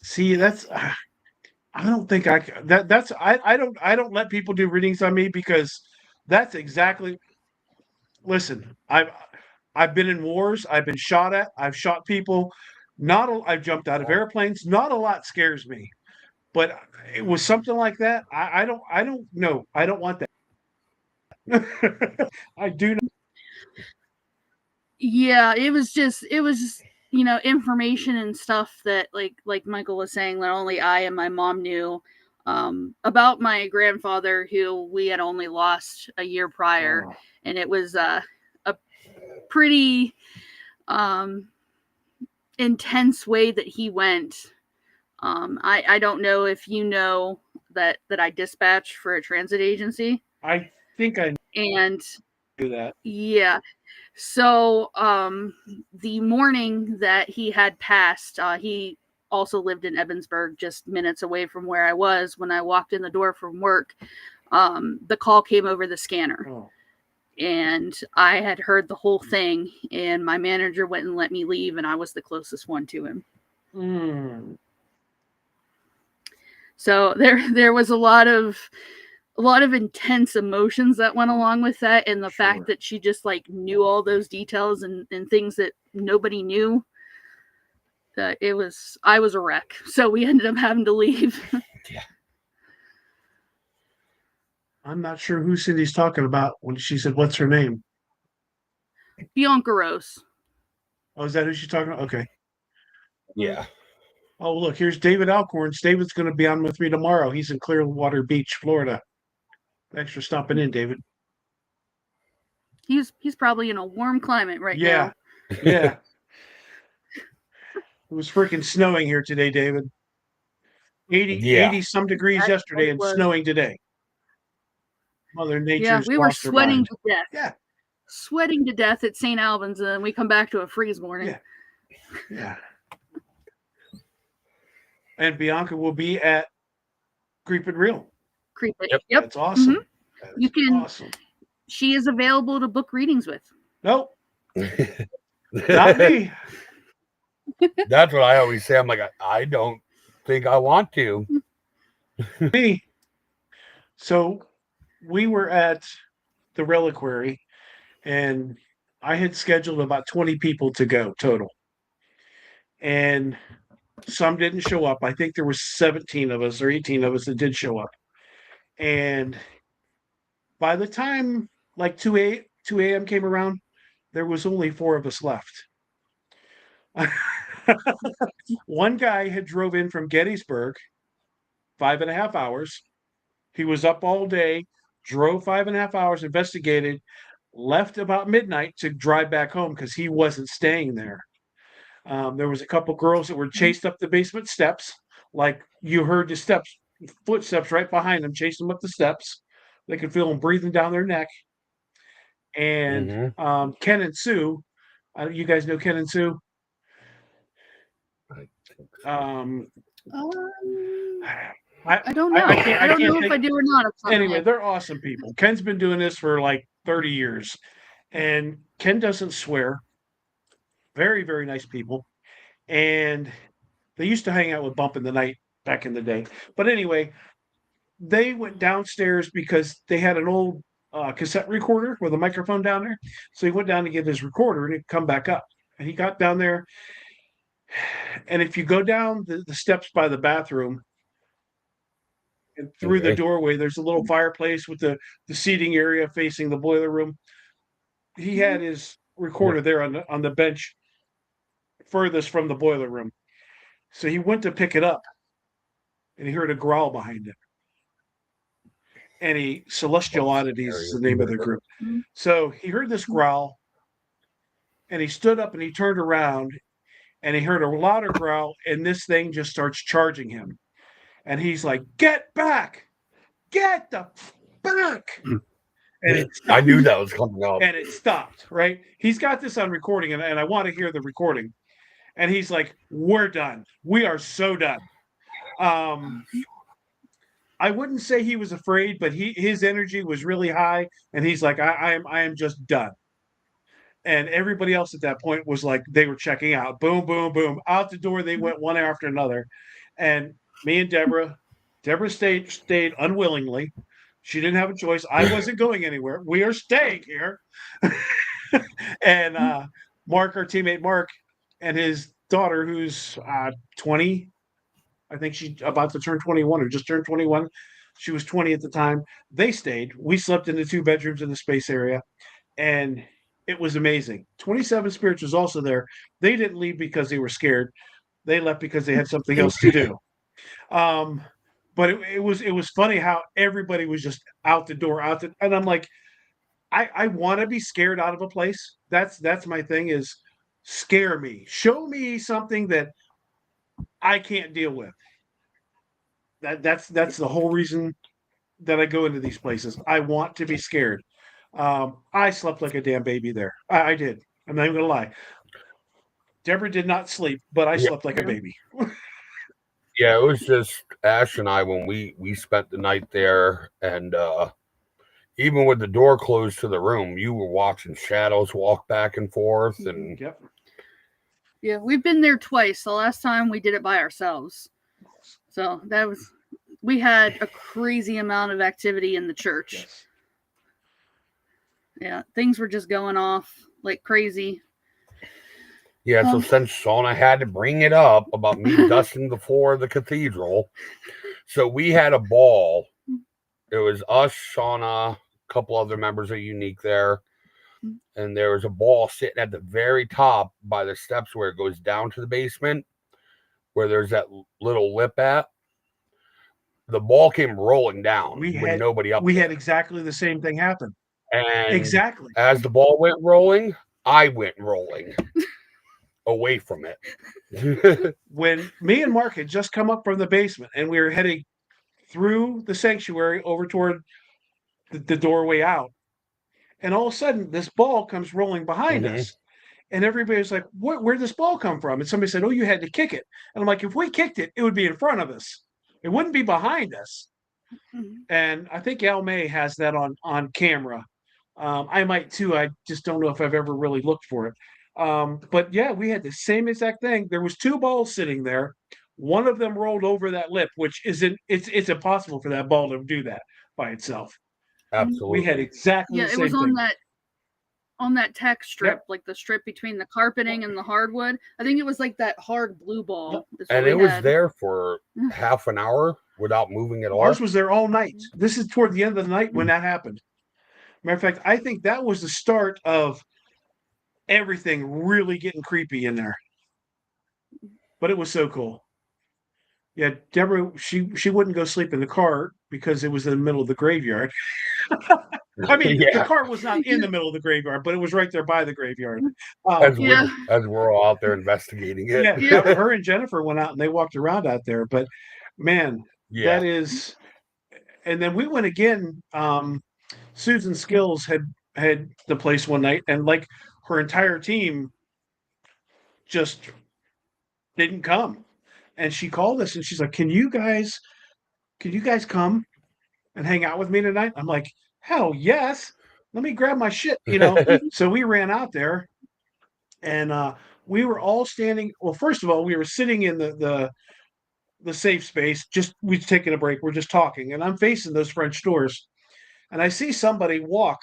See, that's I don't think I that's I don't let people do readings on me because that's exactly. Listen, I've been in wars. I've been shot at. I've shot people. I've jumped out of airplanes. Not a lot scares me, but it was something like that. I don't know. I don't want that. I do not. Yeah, it was just information and stuff that like Michael was saying that only I and my mom knew about my grandfather, who we had only lost a year prior. And it was a pretty intense way that he went. I don't know if you know that I dispatch for a transit agency. I think I do that. Yeah. So the morning that he had passed, he also lived in Ebensburg, just minutes away from where I was. When I walked in the door from work, the call came over the scanner. And I had heard the whole thing, and my manager wouldn't let me leave, and I was the closest one to him. So there was a lot of intense emotions that went along with that, and the fact that she just like knew all those details and things that nobody knew. I was a wreck, so we ended up having to leave. Yeah. I'm not sure who Cindy's talking about when she said, "What's her name?" Bianca Rose. Oh, is that who she's talking about? Okay. Yeah. Oh, look, here's David Alcorns. David's going to be on with me tomorrow. He's in Clearwater Beach, Florida. Thanks for stopping in, David. He's probably in a warm climate right now. Yeah. It was freaking snowing here today, David. 80 some degrees yesterday and snowing today. Mother Nature's we were sweating to death. Yeah. Sweating to death at St. Albans, and then we come back to a freeze warning. Yeah. And Bianca will be at Creep It Real. Creep It. Yep. That's awesome. Mm-hmm. You can. Awesome. She is available to book readings with. Nope. Not me. That's what I always say. I'm like, I don't think I want to. Me. So we were at the reliquary, and I had scheduled about 20 people to go total, and some didn't show up. I think there was 17 of us or 18 of us that did show up, and by the time like 2 a.m. came around, there was only 4 of us left. One guy had drove in from Gettysburg, 5.5 hours. He was up all day, drove 5.5 hours, investigated, left about midnight to drive back home because he wasn't staying there. There was a couple girls that were chased up the basement steps, like you heard the steps, footsteps right behind them, chasing them up the steps. They could feel them breathing down their neck. And Ken and Sue, you guys know Ken and Sue? Um, I don't know. I don't know if I do or not. Anyway, they're awesome people. Ken's been doing this for like 30 years, and Ken doesn't swear. Very, very nice people. And they used to hang out with Bump in the Night back in the day. But anyway, they went downstairs because they had an old cassette recorder with a microphone down there. So he went down to get his recorder and he'd come back up. And he got down there. And if you go down the steps by the bathroom and through the doorway, there's a little fireplace with the seating area facing the boiler room. He had his recorder there on the bench furthest from the boiler room. So he went to pick it up and he heard a growl behind him. And Celestial Oddities is the name of the group. So he heard this growl and he stood up and he turned around and he heard a louder growl and this thing just starts charging him. And he's like, "Get back! Get the back!" And I knew that was coming up. And it stopped, right? He's got this on recording, and I want to hear the recording. And he's like, "We're done. We are so done." I wouldn't say he was afraid, but his energy was really high, and he's like, I am just done." And everybody else at that point was like, they were checking out. Boom, boom, boom. Out the door they went one after another. And me and Deborah stayed unwillingly. She didn't have a choice. I wasn't going anywhere. We are staying here. And Mark, our teammate Mark, and his daughter, who's 20, I think she's about to turn 21 or just turned 21. She was 20 at the time. They stayed. We slept in the 2 bedrooms in the space area, and it was amazing. 27 Spirits was also there. They didn't leave because they were scared. They left because they had something else to do. But it was funny how everybody was just out the door, and I'm like, I want to be scared out of a place. That's my thing, is scare me. Show me something that I can't deal with. That's the whole reason that I go into these places. I want to be scared. I slept like a damn baby there. I did. I'm not even gonna lie. Deborah did not sleep, but I slept like a baby. Yeah, it was just Ash and I when we spent the night there, and even with the door closed to the room, you were watching shadows walk back and forth. And Yep. Yeah, we've been there twice. The last time we did it by ourselves. So we had a crazy amount of activity in the church. Yes. Yeah, things were just going off like crazy. yeah, so since Shauna had to bring it up about me dusting the floor of the cathedral, so we had a ball. It was us, Shauna, a couple other members of Unique there, and there was a ball sitting at the very top by the steps where it goes down to the basement, where there's that little lip at. The ball came rolling down with nobody up. We had exactly the same thing happen. And exactly as the ball went rolling, I went rolling away from it. When me and Mark had just come up from the basement and we were heading through the sanctuary over toward the doorway out, and all of a sudden this ball comes rolling behind us, and everybody's like, where'd this ball come from? And somebody said, "Oh, you had to kick it." And I'm like, if we kicked it, it would be in front of us. It wouldn't be behind us. And I think Al May has that on camera. I might too. I just don't know if I've ever really looked for it. But yeah, we had the same exact thing. There was 2 balls sitting there. One of them rolled over that lip, which it's impossible for that ball to do that by itself. Absolutely. We had exactly Yeah, the it same was thing. on that tech strip, Yep. like the strip between the carpeting and the hardwood. I think it was like that hard blue ball. That's what And we it was had. there for half an hour without moving at all. Ours was there all night. This is toward the end of the night when that happened. Matter of fact, I think that was the start of everything really getting creepy in there. But it was so cool. Yeah, Deborah, she wouldn't go sleep in the car because it was in the middle of the graveyard. I mean, the Yeah, car was not in the middle of the graveyard, but it was right there by the graveyard. as Yeah. we're all out there investigating it. Yeah, Yeah. her and Jennifer went out and they walked around out there. But man, Yeah. that is. And then we went again. Susan Skills had the place one night, and like her entire team just didn't come. And she called us and she's like, can you guys come and hang out with me tonight? I'm like, hell yes. Let me grab my shit, you know. So we ran out there and we were all standing. Well, first of all, we were sitting in the safe space, just we taking a break, we're just talking, and I'm facing those French doors. And I see somebody walk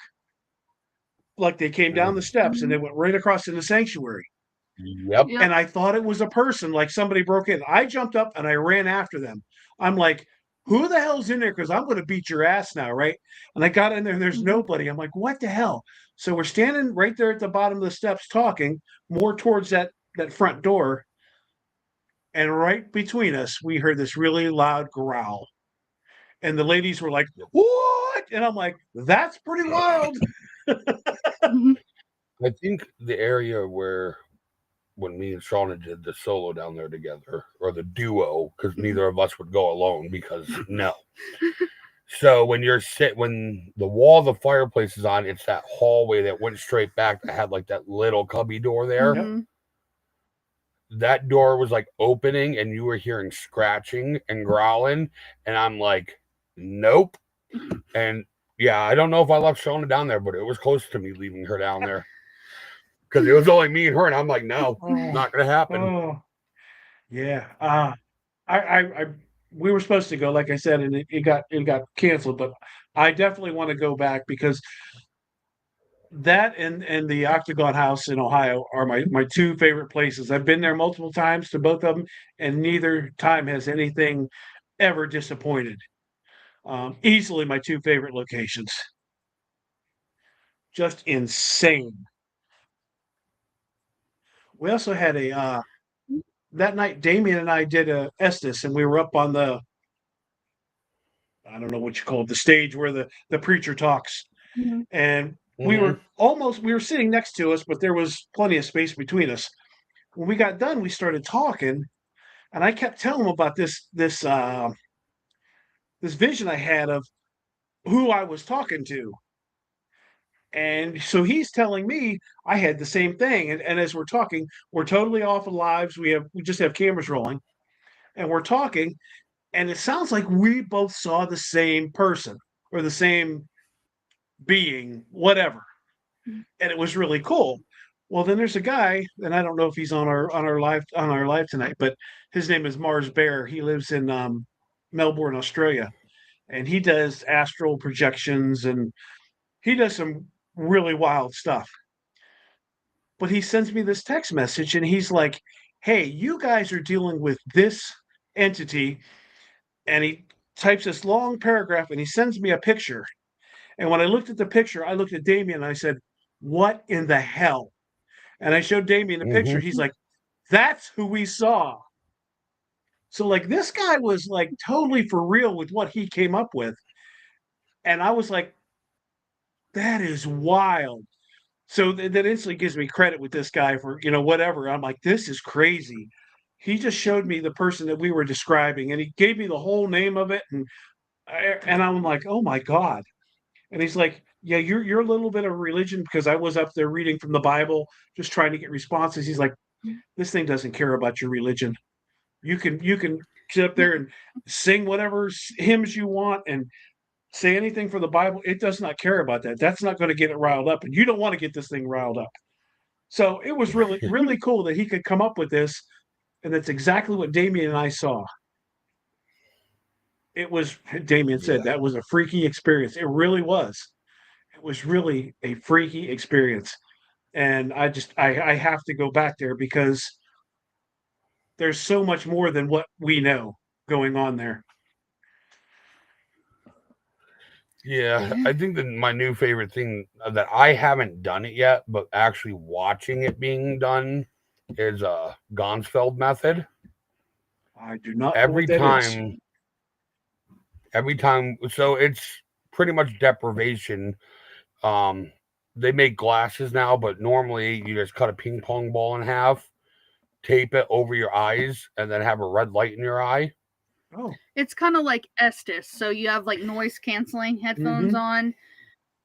like they came down the steps and they went right across in the sanctuary. Yep. Yep. And I thought it was a person, like somebody broke in. I jumped up and I ran after them. I'm like, who the hell's in there? Because I'm going to beat your ass now, right? And I got in there and there's nobody. I'm like, what the hell? So we're standing right there at the bottom of the steps talking, more towards that front door. And right between us, we heard this really loud growl. And the ladies were like, what? And I'm like, that's pretty wild. I think the area where when me and Shauna did the solo down there together, or the duo, because neither of us would go alone because no. So when when the wall of the fireplace is on, it's that hallway that went straight back that had like that little cubby door there. Mhm. That door was like opening and you were hearing scratching and growling. And I'm like, nope. And yeah, I don't know if I left Shauna down there, but it was close to me leaving her down there. Because it was only me and her, and I'm like, no, not gonna happen. Oh, yeah. I we were supposed to go, like I said, and it got canceled. But I definitely want to go back because that and the Octagon House in Ohio are my two favorite places. I've been there multiple times to both of them, and neither time has anything ever disappointed. Easily my two favorite locations. Just insane. We also had a that night. Damien and I did a Estes, and we were up on the I don't know what you call it, the stage where the preacher talks, and we were sitting next to us, but there was plenty of space between us. When we got done, we started talking, and I kept telling him about this vision I had of who I was talking to. And so he's telling me I had the same thing. And as we're talking, we're totally off of lives. We just have cameras rolling, and we're talking, and it sounds like we both saw the same person or the same being, whatever. And it was really cool. Well, then there's a guy, and I don't know if he's on our live tonight, but his name is Mars Bear. He lives in Melbourne, Australia, and he does astral projections and he does some really wild stuff. But he sends me this text message, and he's like, "Hey, you guys are dealing with this entity," and he types this long paragraph, and he sends me a picture. And when I looked at the picture, I looked at Damien and I said, "What in the hell?" And I showed Damien the picture. He's like, "That's who we saw." So like this guy was like totally for real with what he came up with. And I was like, that is wild. So that instantly gives me credit with this guy for, whatever. I'm like, this is crazy. He just showed me the person that we were describing and he gave me the whole name of it. And I'm like, oh my God. And he's like, yeah, you're a little bit of religion because I was up there reading from the Bible, just trying to get responses. He's like, this thing doesn't care about your religion. You can sit up there and sing whatever hymns you want and say anything for the Bible. It does not care about that. That's not going to get it riled up, and you don't want to get this thing riled up. So it was really really cool that he could come up with this, and that's exactly what Damien and I saw. it was, Damien said, Yeah. that was a freaky experience. It really was. It was really a freaky experience. And I have to go back there because there's so much more than what we know going on there. Yeah, I think that my new favorite thing that I haven't done it yet, but actually watching it being done is Gonsfeld method. I do not know what Every that is. time, so it's pretty much deprivation. Um, they make glasses now, but normally you just cut a ping pong ball in half, tape it over your eyes, and then have a red light in your eye. Oh, It's kind of like Estes. So you have like noise canceling headphones on,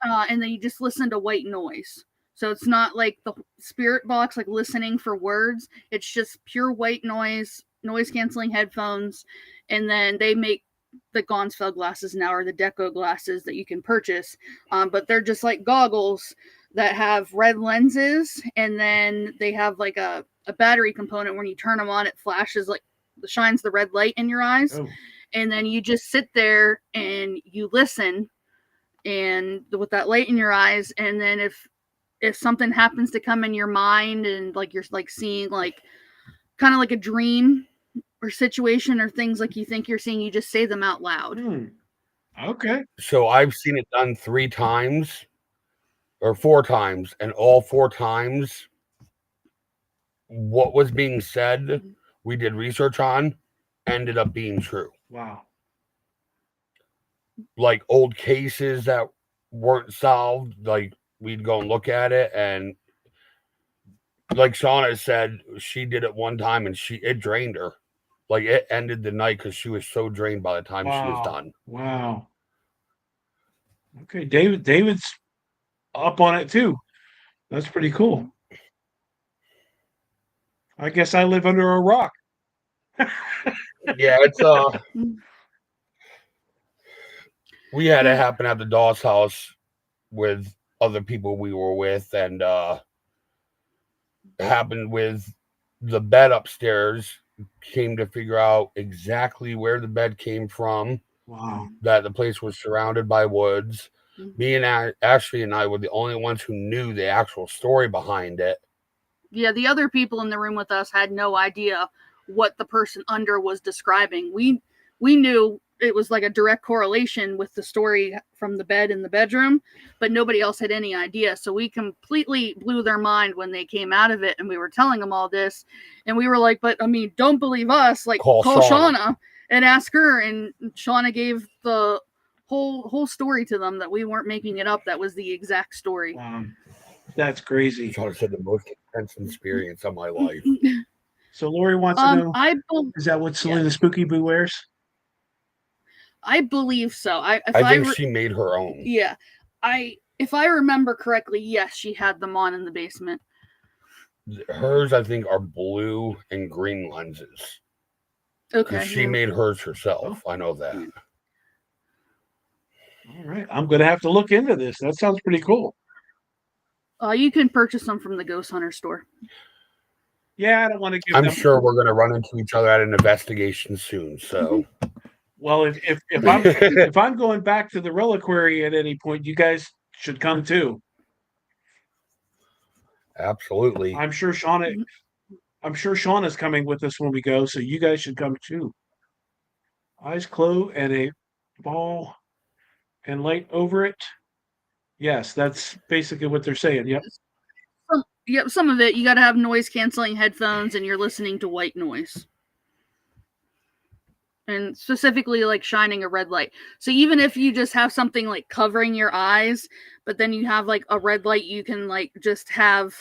and then you just listen to white noise. So it's not like the spirit box, like listening for words. It's just pure white noise, noise canceling headphones. And then they make the Gonsfeld glasses now, or the Deco glasses that you can purchase. But they're just like goggles that have red lenses. And then they have like a battery component. When you turn them on, it flashes like, shines the red light in your eyes. oh, And then you just sit there and you listen, and with that light in your eyes. And then if something happens to come in your mind, and like you're like seeing like kind of like a dream or situation or things like you think you're seeing, you just say them out loud. okay. So I've seen it done 3 times or 4 times, and all 4 times, what was being said, we did research on, ended up being true. Wow. Like old cases that weren't solved, like we'd go and look at it, and like Shauna said, she did it one time and it drained her. Like it ended the night because she was so drained by the time she was Wow. done. Wow. Okay, David's up on it too. That's pretty cool. I guess I live under a rock. Yeah, it's we had it happen at the Dawes house with other people we were with, and it happened with the bed upstairs. Came to figure out exactly where the bed came from. Wow. That the place was surrounded by woods. Me and Ashley and I were the only ones who knew the actual story behind it. Yeah, the other people in the room with us had no idea what the person under was describing. We knew it was like a direct correlation with the story from the bed in the bedroom, but nobody else had any idea. So we completely blew their mind when they came out of it, and we were telling them all this, and we were like, but I mean, don't believe us, like call Shauna and ask her. And Shauna gave the whole story to them, that we weren't making it up. That was the exact story. Wow. That's crazy. Shauna said the most intense experience of my life. So Lori wants to know, is that what Selena Spooky Boo wears? I believe so. I think she made her own. Yeah. If I remember correctly, yes, she had them on in the basement. Hers, I think, are blue and green lenses. Okay. She made hers herself. I know that. All right. I'm going to have to look into this. That sounds pretty cool. You can purchase them from the Ghost Hunter store. Yeah, I don't want to give I'm sure we're going to run into each other at an investigation soon. So, well, if I'm going back to the reliquary at any point, you guys should come too. Absolutely. I'm sure Shauna's coming with us when we go, so you guys should come too. Eyes closed and a ball and light over it. Yes, that's basically what they're saying. Yep. Yep, some of it. You got to have noise canceling headphones, and you're listening to white noise. And specifically like shining a red light. So even if you just have something like covering your eyes, but then you have like a red light, you can like just have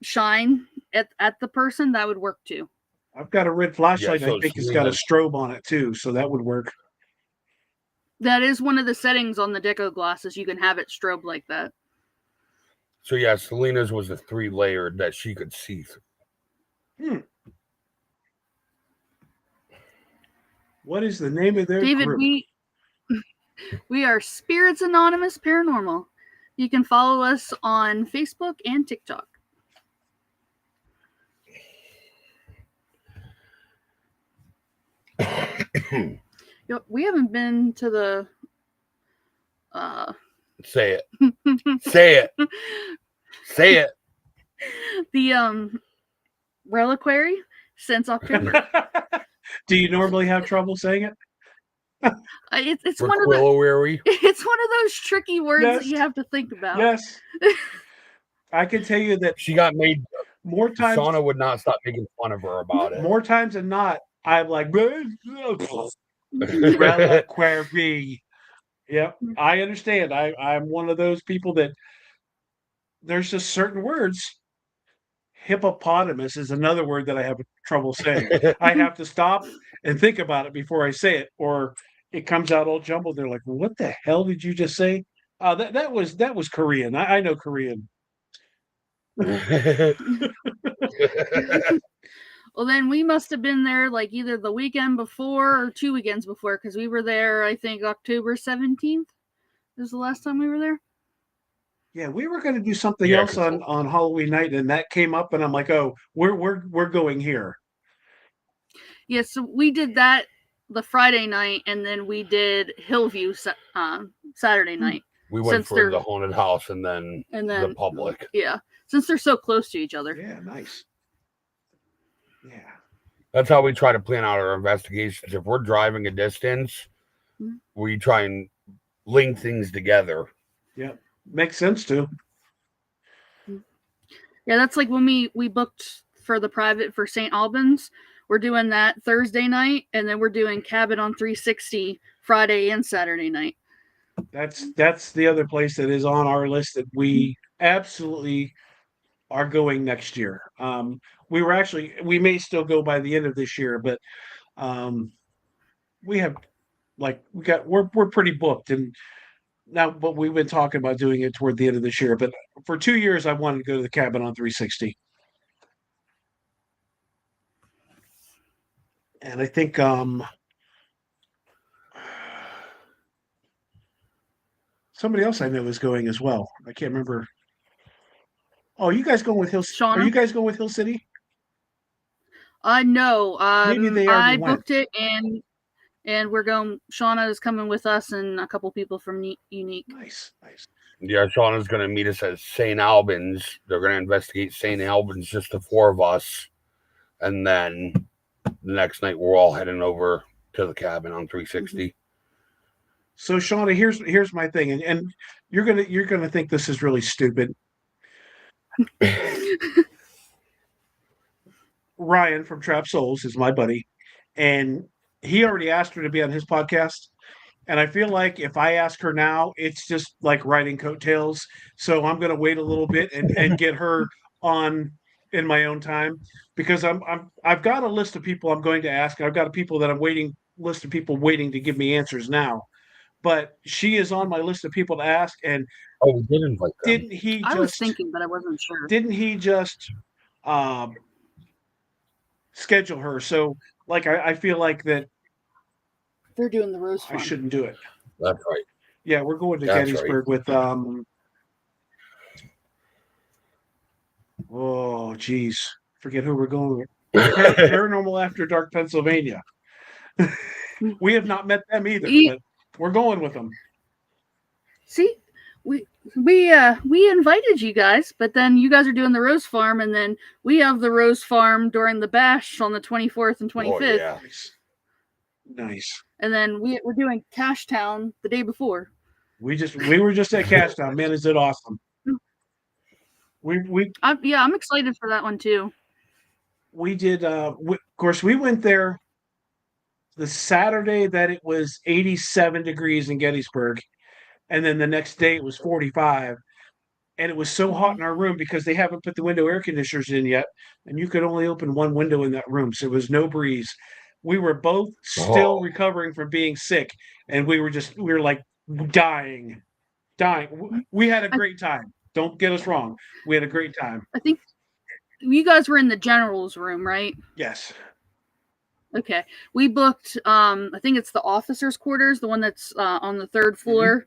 shine at the person, that would work too. I've got a red flashlight. Yeah, so I think it's got a strobe on it too, so that would work. That is one of the settings on the Deco glasses. You can have it strobe like that. So yeah, Selena's was a 3-layered that she could see through. What is the name of their David, group? We are Spirits Anonymous Paranormal. You can follow us on Facebook and TikTok. We haven't been to the Say it. Say it. Say it. the reliquary since October. Do you normally have trouble saying it? It's one of those tricky words that you have to think about. Yes. I can tell you that she got made more times. Shauna would not stop making fun of her about it. More times than not, I'm like reliquary. Yep, I understand. I'm one of those people that there's just certain words. Hippopotamus is another word that I have trouble saying. I have to stop and think about it before I say it, or it comes out all jumbled. They're like, "What the hell did you just say?" That was Korean. I know Korean. Well, then we must have been there like either the weekend before or 2 weekends before, because we were there, I think, October 17th was the last time we were there. Yeah, we were going to do something else on Halloween night, and that came up, and I'm like, "Oh, we're going here." Yeah, so we did that the Friday night, and then we did Hillview Saturday night. We went for the haunted house and then the public. Yeah, since they're so close to each other. Yeah, nice. Yeah. That's how we try to plan out our investigations. If we're driving a distance, we try and link things together. Yeah, makes sense too. Yeah, that's like when we booked for the private for St. Albans. We're doing that Thursday night, and then we're doing Cabin on 360 Friday and Saturday night. That's the other place that is on our list that we absolutely are going next year. We may still go by the end of this year, but we're pretty booked, and now, but we've been talking about doing it toward the end of this year. But for 2 years, I wanted to go to the Cabin on 360, and I think somebody else I know is going as well. I can't remember. Oh, you guys going with Hill? Shauna? Are you guys going with Hill City? No. Maybe they I went. booked it, and we're going. Shauna is coming with us, and a couple people from Unique. Nice. Yeah, Shauna's going to meet us at St. Albans. They're going to investigate St. Albans, just the 4 of us, and then the next night we're all heading over to the Cabin on 360. So, Shauna, here's my thing, and you're gonna think this is really stupid. Ryan from Trap Souls is my buddy, and he already asked her to be on his podcast. And I feel like if I ask her now, it's just like riding coattails. So I'm going to wait a little bit and get her on in my own time, because I've got a list of people I'm going to ask. I've got a list of people waiting to give me answers now. But she is on my list of people to ask. And we did invite them. Didn't he? I was thinking, but I wasn't sure. Didn't he just schedule her? So, like, I feel like that they're doing the Rose Farm. I shouldn't do it. That's right. Yeah, we're going to Gettysburg with oh geez, forget who we're going with. Paranormal After Dark Pennsylvania. We have not met them either, but we're going with them. See, we invited you guys, but then you guys are doing the Rose Farm, and then we have the Rose Farm during the bash on the 24th and 25th. Oh, yeah. Nice. And then we're doing Cashtown the day before. We were just at Cashtown. Man, is it awesome? I'm excited for that one too. We did. Of course, we went there the Saturday that it was 87 degrees in Gettysburg, and then the next day it was 45, and it was so hot in our room because they haven't put the window air conditioners in yet, and you could only open one window in that room, so it was no breeze. We were both still recovering from being sick, and we were like dying. We had a great time. Don't get us wrong. We had a great time. I think you guys were in the general's room, right? Yes. Okay. We booked, I think it's the officer's quarters, the one that's on the 3rd floor.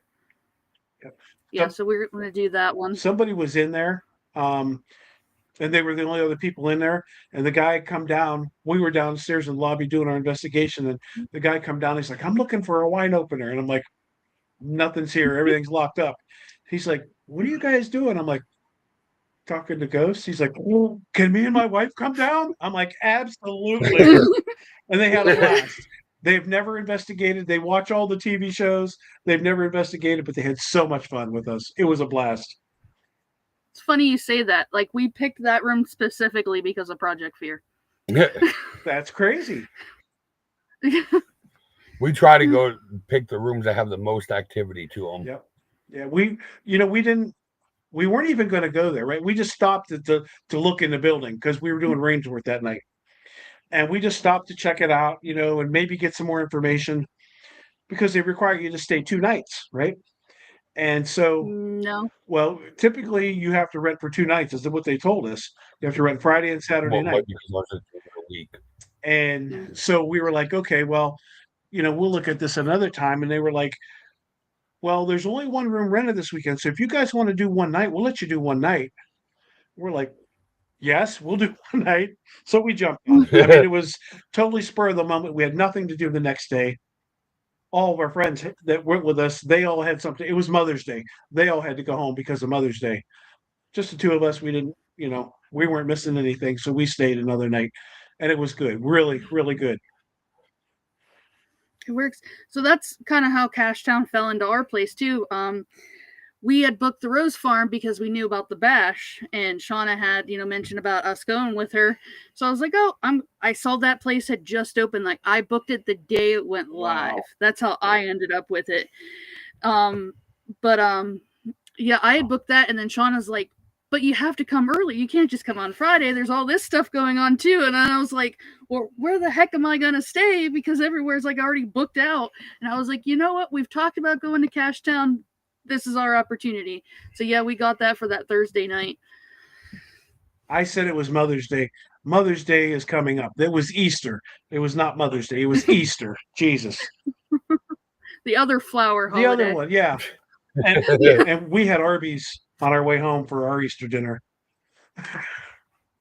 Yep. Yeah, so we're going to do that one. Somebody was in there. and they were the only other people in there. And the guy come down. We were downstairs in the lobby doing our investigation, and the guy come down. He's like, "I'm looking for a wine opener," and I'm like, "Nothing's here. Everything's locked up." He's like, "What are you guys doing?" I'm like, "Talking to ghosts." He's like, "Oh, can me and my wife come down?" I'm like, "Absolutely." And they had a blast. They've never investigated. They watch all the TV shows. They've never investigated, but they had so much fun with us. It was a blast. It's funny you say that. Like, we picked that room specifically because of Project Fear. That's crazy. We try to go pick the rooms that have the most activity to them. Yep. Yeah, we weren't even going to go there, right? We just stopped to look in the building because we were doing range work that night. And we just stopped to check it out, and maybe get some more information because they require you to stay 2 nights, right? And so, No. well, typically you have to rent for 2 nights, is what they told us. You have to rent Friday and Saturday Well, night. a week. And so we were like, okay, well, we'll look at this another time. And they were like, well, there's only one room rented this weekend. So if you guys want to do one night, we'll let you do one night. We're like, yes, we'll do one night. So we jumped on it. I mean, it was totally spur of the moment. We had nothing to do the next day. All of our friends that went with us, they all had something. It was Mother's Day. They all had to go home because of Mother's Day. Just the 2 of us, we didn't, we weren't missing anything. So we stayed another night and it was good. Really, really good. It works. So that's kind of how Cashtown fell into our place too. We had booked the Rose Farm because we knew about the bash, and Shauna had, mentioned about us going with her. So I was like, oh, I saw that place had just opened. Like, I booked it the day it went live. Wow. That's how I ended up with it. Yeah, I had booked that, and then Shauna's like, but you have to come early. You can't just come on Friday. There's all this stuff going on too. And I was like, well, where the heck am I going to stay? Because everywhere's like already booked out. And I was like, you know what? We've talked about going to Cashtown. This is our opportunity. So yeah, we got that for that Thursday night. I said it was Mother's Day. Mother's Day is coming up. It was Easter. It was not Mother's Day. It was Easter. Jesus. The other flower holiday. The other one, yeah. And we had Arby's on our way home for our Easter dinner.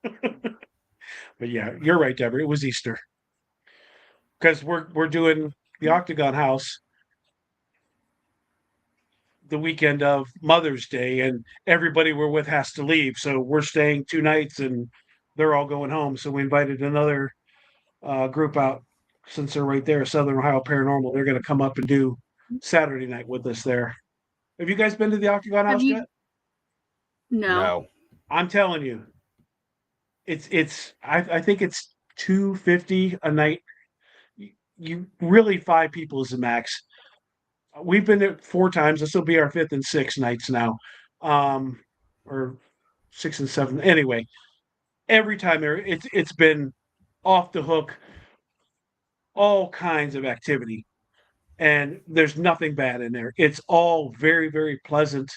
But yeah, you're right, Deborah. It was Easter. Because we're doing the Octagon House the weekend of Mother's Day, and everybody we're with has to leave. So we're staying 2 nights and they're all going home. So we invited another group out, since they're right there, Southern Ohio Paranormal. They're going to come up and do Saturday night with us there. Have you guys been to the Octagon House yet? No. I'm telling you, I think it's $250 a night. You really 5 people is the max. We've been there 4 times. This will be our 5th and 6th nights now, or 6 and 7. Anyway, every time there, it's been off the hook, all kinds of activity, and there's nothing bad in there. It's all very, very pleasant.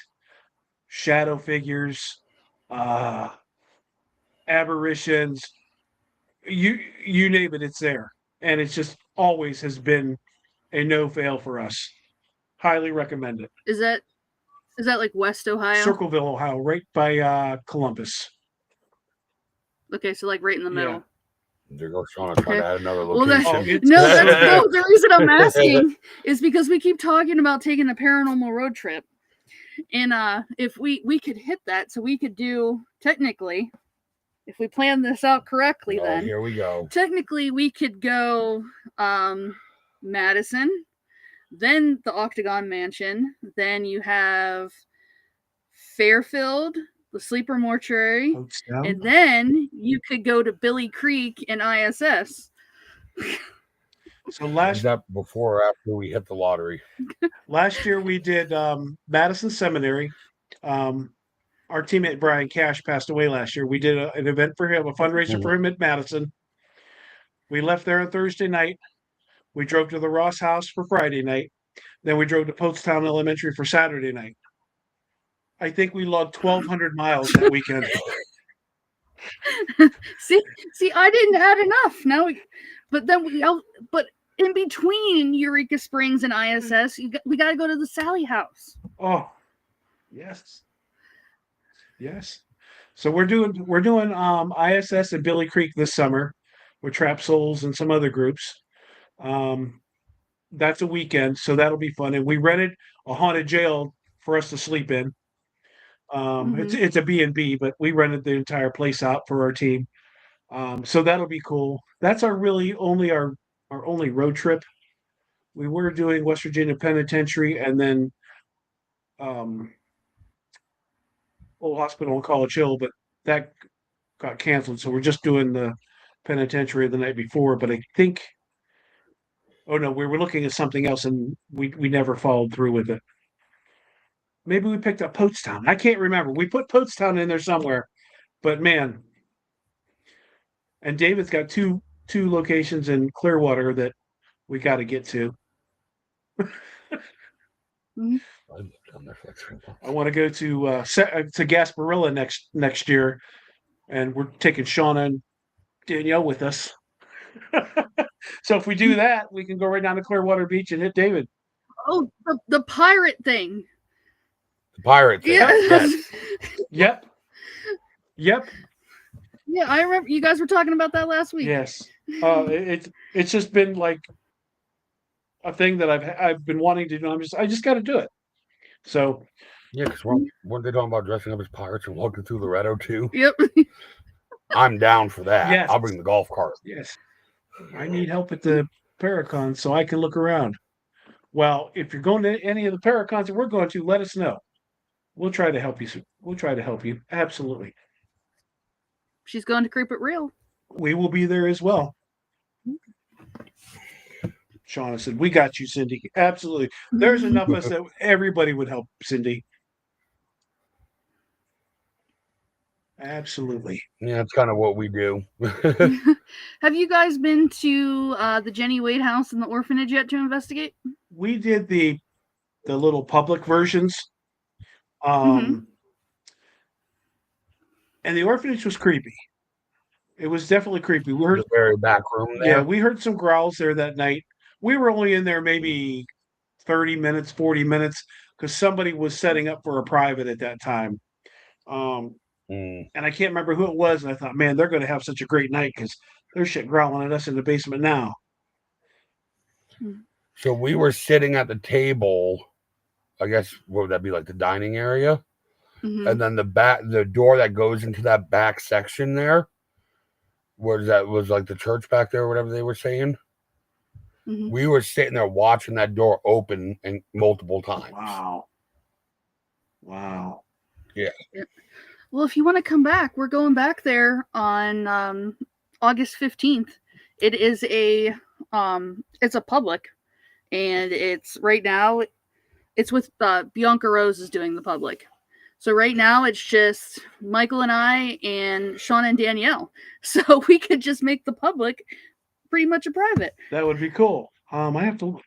Shadow figures, apparitions, you name it, it's there, and it's just always has been a no fail for us. Highly recommend it. Is that like West Ohio? Circleville, Ohio, right by Columbus. Okay, so like right in the middle. Yeah. There goes Shauna trying to add another location. The reason I'm asking is because we keep talking about taking a paranormal road trip. And if we could hit that, so we could do, technically, if we plan this out correctly, then here we go. Technically, we could go Madison, then the Octagon Mansion, then you have Fairfield, the Sleeper Mortuary, and then you could go to Billy Creek and ISS. So is that before or after we hit the lottery? Last year we did Madison Seminary. Our teammate Brian Cash passed away last year. We did an event for him, a fundraiser for him at Madison. We left there on Thursday night. We drove to the Ross House for Friday night. Then we drove to Poatstown Elementary for Saturday night. I think we logged 1,200 miles that weekend. See, I didn't add enough. Now, but in between Eureka Springs and ISS, we got to go to the Sally House. Oh, yes. So we're doing ISS and Billy Creek this summer with Trap Souls and some other groups. Um, that's a weekend, so that'll be fun. And we rented a haunted jail for us to sleep in. It's a B&B, but we rented the entire place out for our team. So that'll be cool. That's our only road trip. We were doing West Virginia Penitentiary and then um, Old Hospital and College Hill, but that got canceled. So we're just doing the penitentiary the night before. But I think, oh no, we were looking at something else and we never followed through with it. Maybe we picked up Poatstown. I can't remember. We put Poatstown in there somewhere, but man, and David's got two locations in Clearwater that we got to get to. I want to go to Gasparilla next year, and we're taking Shauna and Danielle with us. So if we do that, we can go right down to Clearwater Beach and hit David. Oh, the pirate thing. The pirate thing. Yeah. Yes. Yep. Yeah, I remember you guys were talking about that last week. Yes. It's just been like a thing that I've been wanting to do. I just got to do it. So yeah, because weren't they talking about dressing up as pirates and walking through Loretto too? Yep. I'm down for that. Yes. I'll bring the golf cart. Yes. I need help at the Paracon so I can look around. Well, if you're going to any of the Paracons that we're going to, let us know. We'll try to help you. We'll try to help you. Absolutely. She's going to Creep It Real. We will be there as well. Shauna said, "We got you, Cindy." Absolutely. There's enough of us that everybody would help Cindy. Absolutely. Yeah, that's kind of what we do. Have you guys been to the Jenny Wade house in the orphanage yet to investigate? We did the little public versions. And the orphanage was creepy. It was definitely creepy. We heard the very back room there. Yeah, we heard some growls there that night. We were only in there maybe 30 minutes, 40 minutes, because somebody was setting up for a private at that time. And I can't remember who it was. And I thought, man, they're going to have such a great night because there's shit growling at us in the basement now. So we were sitting at the table. I guess what would that be, like the dining area? And then the door that goes into that back section there, was like the church back there, or whatever they were saying. We were sitting there watching that door open and multiple times. Wow. Yeah. Well, if you want to come back, we're going back there on August 15th. It is it's a public, and it's right now. It's with Bianca Rose is doing the public. So right now it's just Michael and I and Sean and Danielle. So we could just make the public pretty much a private. That would be cool. I have to.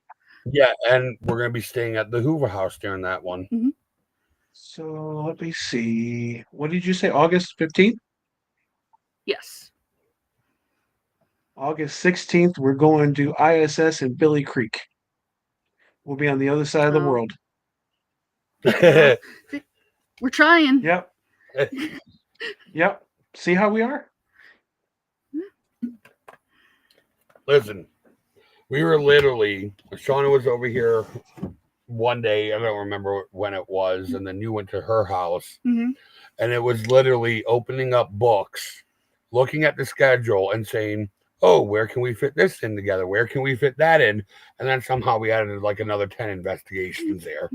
Yeah, and we're gonna be staying at the Hoover House during that one. So let me see. What did you say? August 15th? Yes. August 16th, we're going to ISS in Billy Creek. We'll be on the other side of the world. We're trying. Yep. Yep. See how we are? Listen, we were literally, Shauna was over here one day, I don't remember when it was, and then you went to her house, and it was literally opening up books, looking at the schedule and saying, oh, where can we fit this in together? Where can we fit that in? And then somehow we added like another 10 investigations there.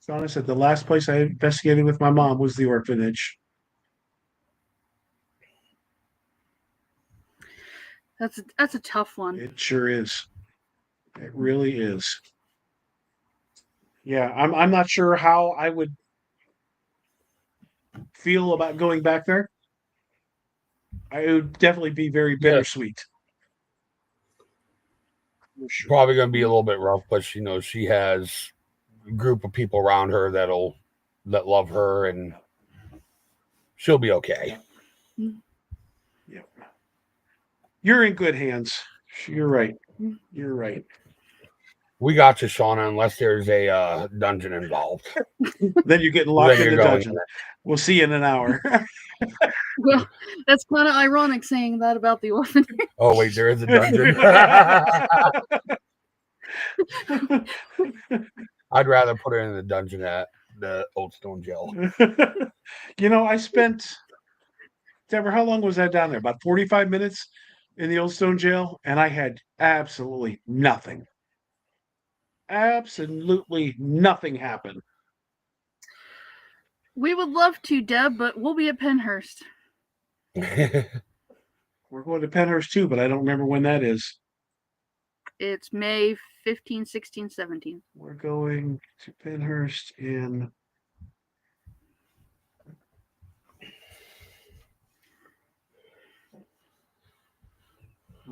Shauna said the last place I investigated with my mom was the orphanage. That's a tough one. It sure is. It really is. Yeah, I'm not sure how I would feel about going back there. It would definitely be very bittersweet. Sure. Probably going to be a little bit rough, but she has a group of people around her that love her, and she'll be okay. Yep. You're in good hands. You're right. You're right. We got you, Shauna, unless there's a dungeon involved. Then you're getting locked Then in you're the going dungeon. We'll see you in an hour. Well, that's kind of ironic saying that about the orphan. Oh, wait, there is a dungeon. I'd rather put it in the dungeon at the Old Stone Jail. I spent, Deborah, how long was that down there? About 45 minutes in the Old Stone Jail, and I had absolutely nothing. Absolutely nothing happen. We would love to, Deb, but we'll be at Penhurst. We're going to Penhurst too, but I don't remember when that is. It's May 15, 16, 17. We're going to Penhurst in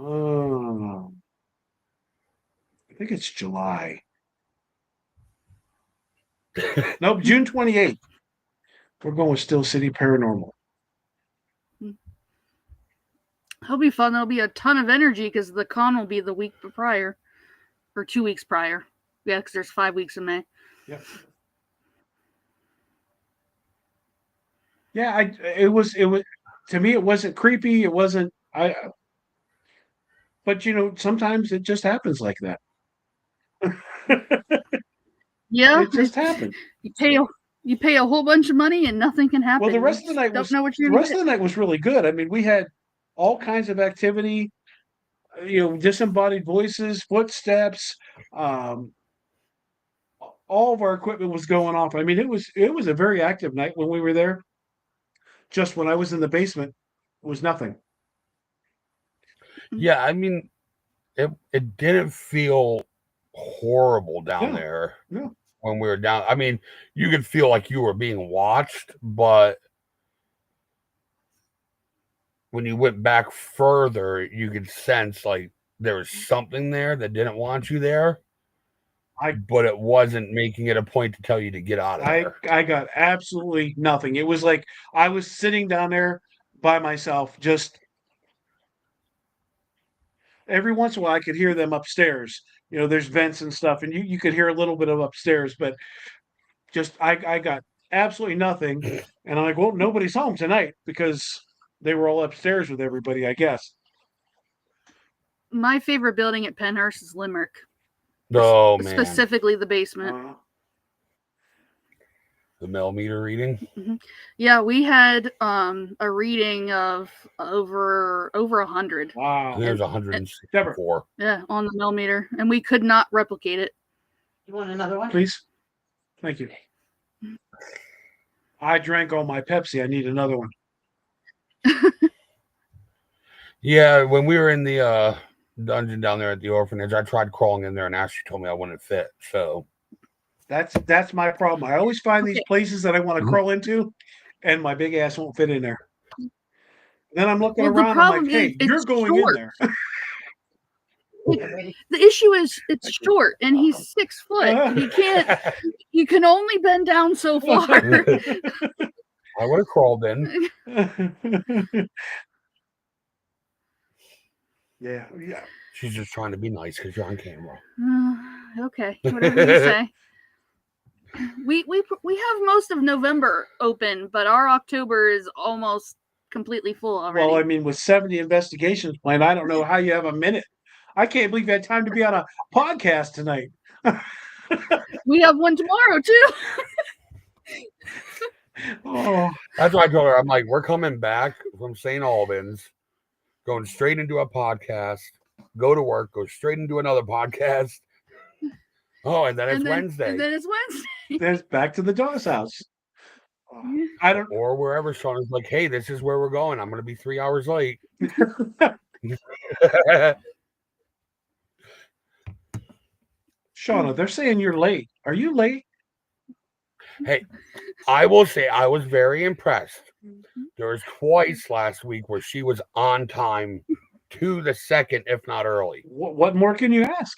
I think it's July. Nope, June 28th. We're going with Still City Paranormal. It'll be fun. There'll be a ton of energy because the con will be the week prior, or 2 weeks prior. Yeah, because there's 5 weeks in May. Yep. Yeah, it was to me it wasn't creepy. It wasn't but sometimes it just happens like that. Yeah, it just happened. You pay a whole bunch of money and nothing can happen. Well, the rest of the night don't know what you're the rest of the night was really good. I mean, we had all kinds of activity. Disembodied voices, footsteps. All of our equipment was going off. I mean, it was a very active night when we were there. Just when I was in the basement, it was nothing. Yeah, I mean, it didn't feel horrible down there when we were down. I mean, you could feel like you were being watched, but when you went back further, you could sense like there was something there that didn't want you there. But it wasn't making it a point to tell you to get out of there. I got absolutely nothing. It was like I was sitting down there by myself. Just every once in a while, I could hear them upstairs. There's vents and stuff, and you could hear a little bit of upstairs, but just I got absolutely nothing. And I'm like, well, nobody's home tonight because they were all upstairs with everybody, I guess. My favorite building at Penhurst is Limerick. Oh, man. Specifically the basement. The millimeter reading? Mm-hmm. Yeah, we had a reading of over 100. Wow. There's 164. Yeah, on the millimeter. And we could not replicate it. You want another one? Please. Thank you. I drank all my Pepsi. I need another one. Yeah, when we were in the dungeon down there at the orphanage, I tried crawling in there and Ashley told me I wouldn't fit. So that's my problem. I always find these places that I want to crawl into, and my big ass won't fit in there. Then I'm looking around. I'm like, hey, you're going short. in there. The issue is it's short, and he's 6 foot. He can't. You can only bend down so far. I would have crawled in. Yeah. She's just trying to be nice because you're on camera. Okay, whatever you say. We have most of November open, but our October is almost completely full already. Well, I mean, with 70 investigations planned, I don't know how you have a minute. I can't believe you had time to be on a podcast tonight. We have one tomorrow too. Oh, that's why I told her. I'm like, we're coming back from St. Albans, going straight into a podcast, go to work, go straight into another podcast. Oh, and then it's Wednesday. And then it's Wednesday. Then it's back to the Dawes house. Or wherever Sean is like, hey, this is where we're going. I'm going to be 3 hours late. Shauna, they're saying you're late. Are you late? Hey, I will say I was very impressed. There was twice last week where she was on time to the second, if not early. What more can you ask?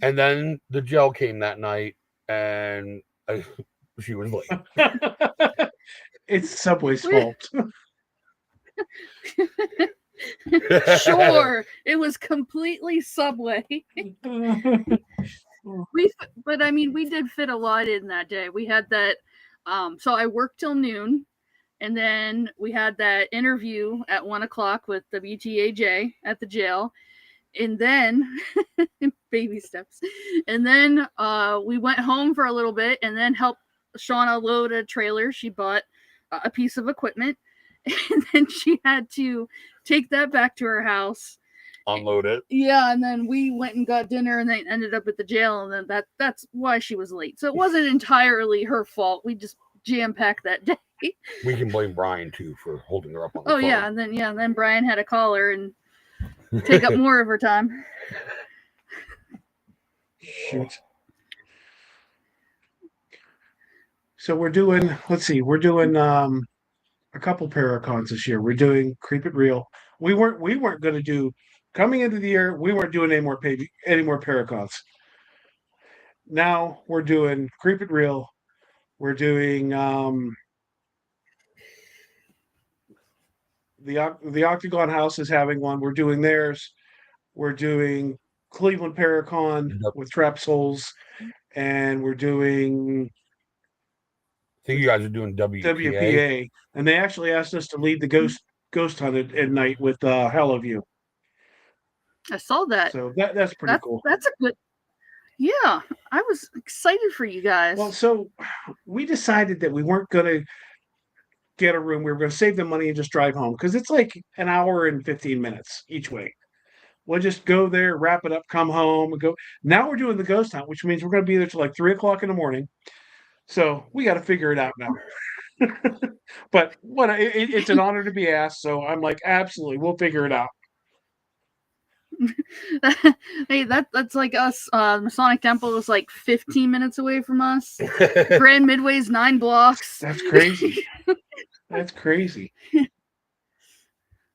And then the gel came that night, and she was late. It's Subway's fault. Sure, it was completely Subway. But I mean, we did fit a lot in that day. We had that. So I worked till noon, and then we had that interview at 1:00 with WTAJ at the jail, and then baby steps, and then we went home for a little bit, and then helped Shauna load a trailer. She bought a piece of equipment, and then she had to take that back to her house, unload it. Yeah, and then we went and got dinner, and they ended up at the jail, and then that's why she was late. So it wasn't entirely her fault. We just jam-packed that day. We can blame Brian too for holding her up on the phone. Yeah, and then Brian had to call her and take up more of her time. Shoot. So we're doing a couple Paracons this year. We're doing Creep It Real. We weren't going to do, coming into the year, we weren't doing any more Paracons. Now we're doing Creep It Real. We're doing the Octagon House is having one. We're doing theirs. We're doing Cleveland Paracon with Trap Souls, and we're doing, I think you guys are doing WPA. And they actually asked us to lead the ghost hunt at night with Hell of You. I saw that. So that's pretty cool. That's a good. Yeah, I was excited for you guys. Well, so we decided that we weren't going to get a room. We were going to save the money and just drive home because it's like an hour and 15 minutes each way. We'll just go there, wrap it up, come home, and go. Now we're doing the ghost hunt, which means we're going to be there till like 3:00 in the morning. So we got to figure it out now. But it's an honor to be asked. So I'm like, absolutely, we'll figure it out. Hey, that's like us. Masonic Temple is like 15 minutes away from us. Grand Midway's 9 blocks. That's crazy. That's crazy.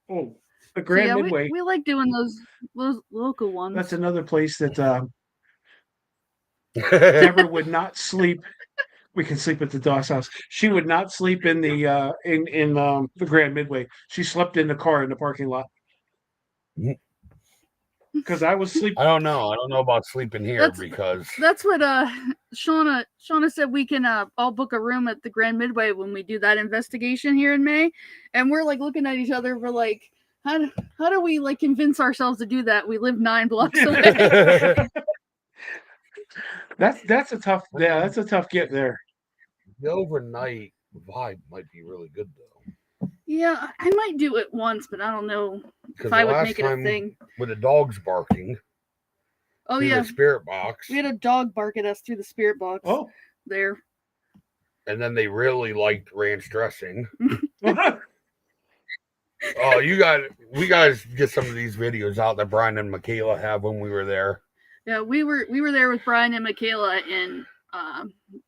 Oh, the Grand Midway. We like doing those local ones. That's another place that Deborah would not sleep. We can sleep at the Doss house. She would not sleep in the the Grand Midway. She slept in the car in the parking lot. Because I was sleeping. I don't know about sleeping here because that's what Shauna said. We can all book a room at the Grand Midway when we do that investigation here in May, and we're like looking at each other. We're like, how do we like convince ourselves to do that? We live 9 blocks away. That's a tough get there. The overnight vibe might be really good though. Yeah, I might do it once, but I don't know if I would make it a thing. With the dogs barking. Oh yeah, the spirit box. We had a dog bark at us through the spirit box. Oh, there. And then they really liked ranch dressing. Oh, we guys get some of these videos out that Brian and Michaela have when we were there. Yeah, we were there with Brian and Michaela in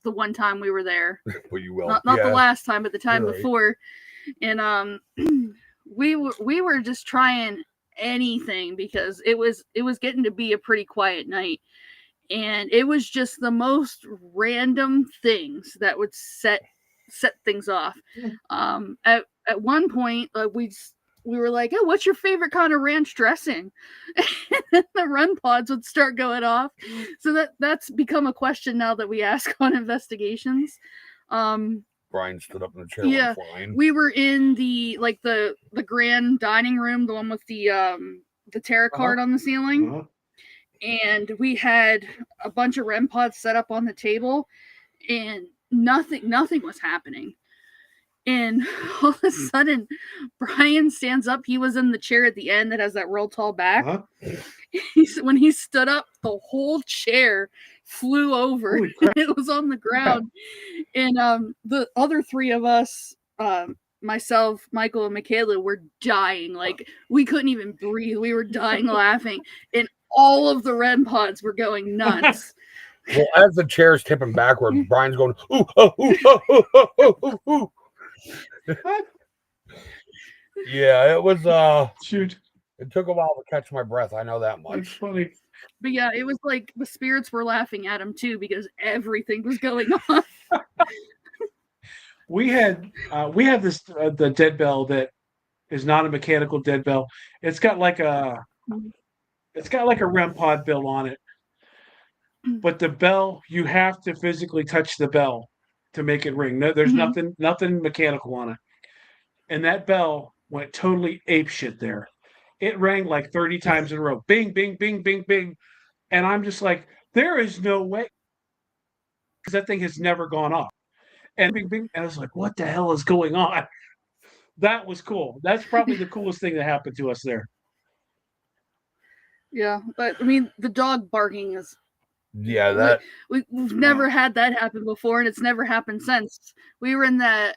the one time we were there. Well, you will. Not the last time, but the time before. And we were just trying anything because it was getting to be a pretty quiet night, and it was just the most random things that would set things off. At one point, we were like, "Oh, what's your favorite kind of ranch dressing?" And the run pods would start going off. So that's become a question now that we ask on investigations. Brian stood up in the chair. Yeah, we were in the grand dining room, the one with the tarot card on the ceiling, and we had a bunch of REM pods set up on the table, and nothing was happening. And all of a sudden, Brian stands up. He was in the chair at the end that has that real tall back. When he stood up, the whole chair flew over. It was on the ground. And the other 3 of us, myself, Michael, and Michaela, were dying. Like, we couldn't even breathe. We were dying laughing. And all of the REM pods were going nuts. Well, as the chair's tipping backward, Brian's going, ooh, oh, ooh, oh, oh, oh, oh, oh. Yeah, it was shoot. It took a while to catch my breath. I know that much. That's funny. But yeah, it was like the spirits were laughing at him too because everything was going on. We had this the dead bell that is not a mechanical dead bell. It's got like a REM pod built on it. But the bell, you have to physically touch the bell to make it ring. No, there's nothing mechanical on it. And that bell went totally ape shit there. It rang like 30 times in a row. Bing, bing, bing, bing, bing. And I'm just like, there is no way. Because that thing has never gone off. And bing, bing. And I was like, what the hell is going on? That was cool. That's probably the coolest thing that happened to us there. Yeah, but I mean, the dog barking is. Yeah, that we've never had that happen before, and it's never happened since. We were in the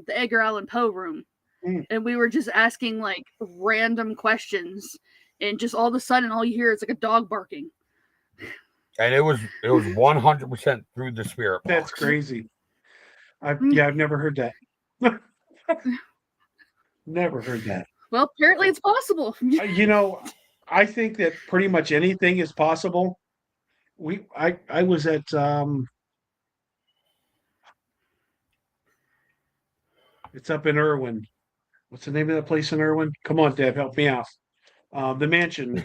Edgar Allan Poe room, and we were just asking like random questions, and just all of a sudden, all you hear is like a dog barking. And it was 100% through the spirit box. That's crazy. I've never heard that. Never heard that. Well, apparently it's possible. I think that pretty much anything is possible. I was at it's up in Irwin. What's the name of that place in Irwin? Come on, Deb, help me out. The mansion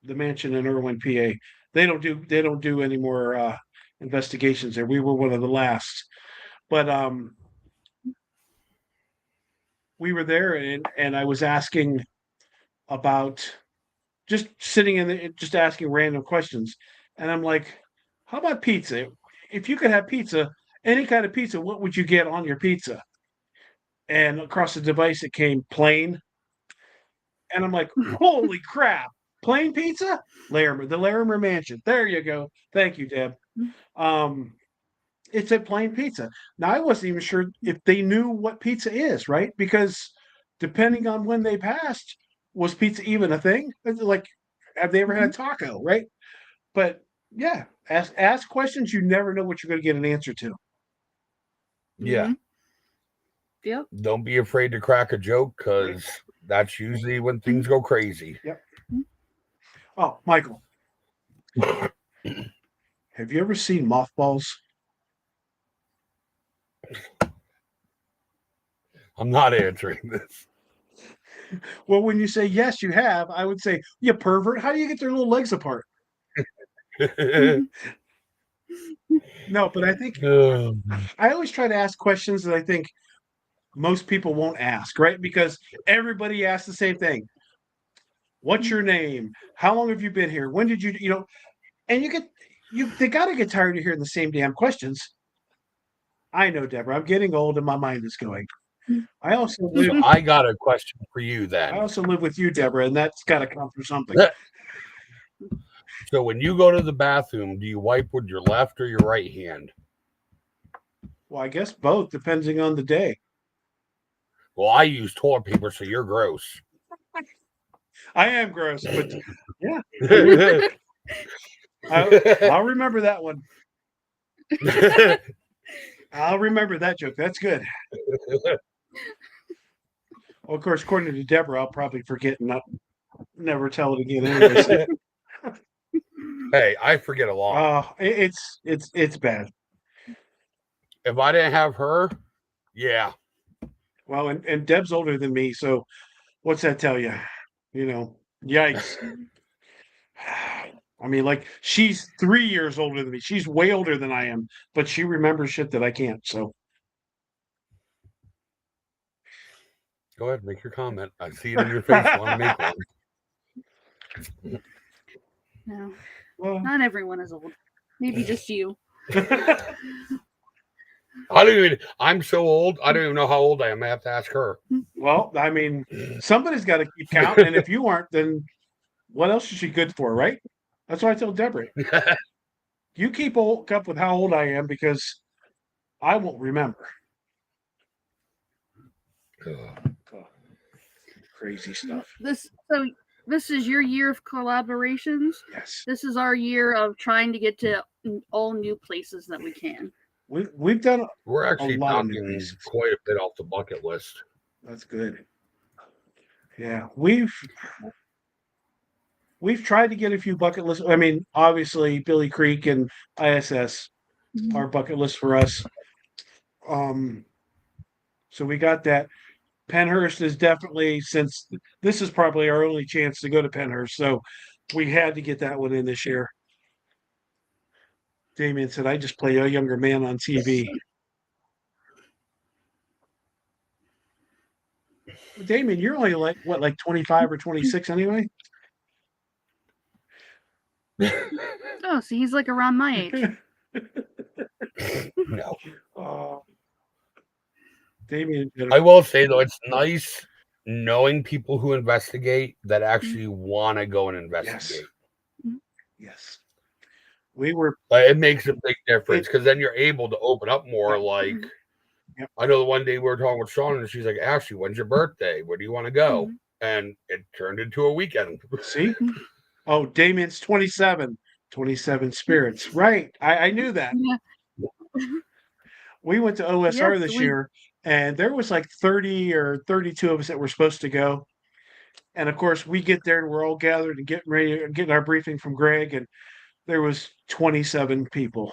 in Irwin, PA. They don't do any more investigations there. We were one of the last. But we were there and I was asking about just sitting in just asking random questions. And I'm like, how about pizza? If you could have pizza, any kind of pizza, what would you get on your pizza? And across the device, it came plain. And I'm like, holy crap, plain pizza? The Larimer Mansion. There you go. Thank you, Deb. It's a plain pizza. Now, I wasn't even sure if they knew what pizza is, right? Because depending on when they passed, was pizza even a thing? Like, have they ever had a taco, right? But yeah, ask questions. You never know what you're going to get an answer to. Yeah. Yep. Don't be afraid to crack a joke, because that's usually when things go crazy. Yep. Oh, Michael, have you ever seen mothballs? I'm not answering this. Well, when you say yes, you have, I would say, you pervert. How do you get their little legs apart? No, but I think I always try to ask questions that I think most people won't ask, right? Because everybody asks the same thing. What's your name? How long have you been here? When did you, and they got to get tired of hearing the same damn questions. I know, Deborah, I'm getting old and my mind is going. I got a question for you then. I also live with you, Deborah, and that's got to come from something. So when you go to the bathroom, do you wipe with your left or your right hand? Well, I guess both, depending on the day. Well, I use toilet paper, so you're gross. I am gross, but yeah. I'll remember that one. I'll remember that joke. That's good. Well, of course, according to Deborah, I'll probably forget and never tell it again. Anyways. Hey, I forget a lot. It's bad. If I didn't have her, yeah. Well, and Deb's older than me, so what's that tell you? Yikes. I mean, like, she's 3 years older than me. She's way older than I am, but she remembers shit that I can't. So go ahead, make your comment. I see it in your face. I want to make one. No, well, not everyone is old. Maybe just you. I'm so old, I don't even know how old I am. I have to ask her. Well, I mean, somebody's got to keep count, and if you aren't, then what else is she good for, right? That's what I told Deborah. You keep up with how old I am, because I won't remember. Crazy stuff. This is your year of collaborations. Yes. This is our year of trying to get to all new places that we can. We've done. We're actually knocking quite a bit off the bucket list. That's good. Yeah, we've tried to get a few bucket lists. I mean, obviously, Billy Creek and ISS are bucket lists for us. So we got that. Penhurst is definitely, since this is probably our only chance to go to Penhurst, so we had to get that one in this year. Damien said, I just play a younger man on TV. Damien, you're only like, what, like 25 or 26 anyway? Oh, so he's like around my age. No. Damien. I will say, though, it's nice knowing people who investigate that actually want to go and investigate. Yes. We were. It makes a big difference because then you're able to open up more. Like, Yep. I know the one day we were talking with Sean, and she's like, Ashley, when's your birthday? Where do you want to go? And it turned into a weekend. See? Oh, Damien's 27. 27 spirits. Right. I knew that. Yeah. We went to OSR Yes, this year, and there was like 30 or 32 of us that were supposed to go. And of course, we get there and we're all gathered and getting ready and getting our briefing from Greg, and there was 27 people.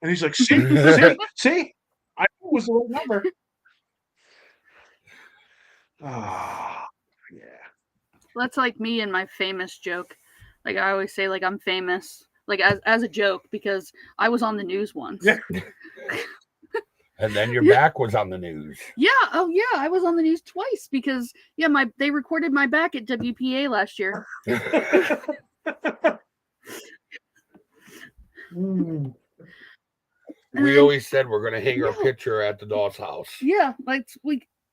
And he's like, see, I knew it was the right number. Ah, yeah. That's like me and my famous joke. Like I always say, like I'm famous, like as a joke because I was on the news once. Yeah. And then your back was on the news. Yeah. Oh yeah, I was on the news twice because they recorded my back at WPA last year. We always said we're going to hang our picture at the doll's house. Yeah, like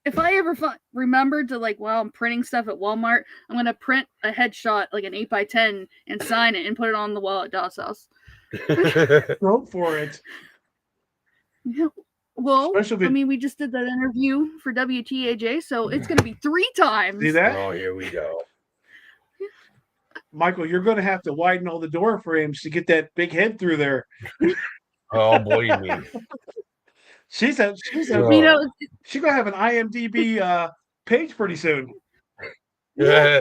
if I ever remember to like while I'm printing stuff at Walmart, I'm going to print a headshot like an 8x10 and sign it and put it on the wall at Doll's house. Go for it. Yeah. Well, I mean, we just did that interview for WTAJ, so it's going to be 3 times. See that? Oh, here we go. Michael, you're going to have to widen all the door frames to get that big head through there. Oh, believe me. She's going to have an IMDb page pretty soon. Yeah.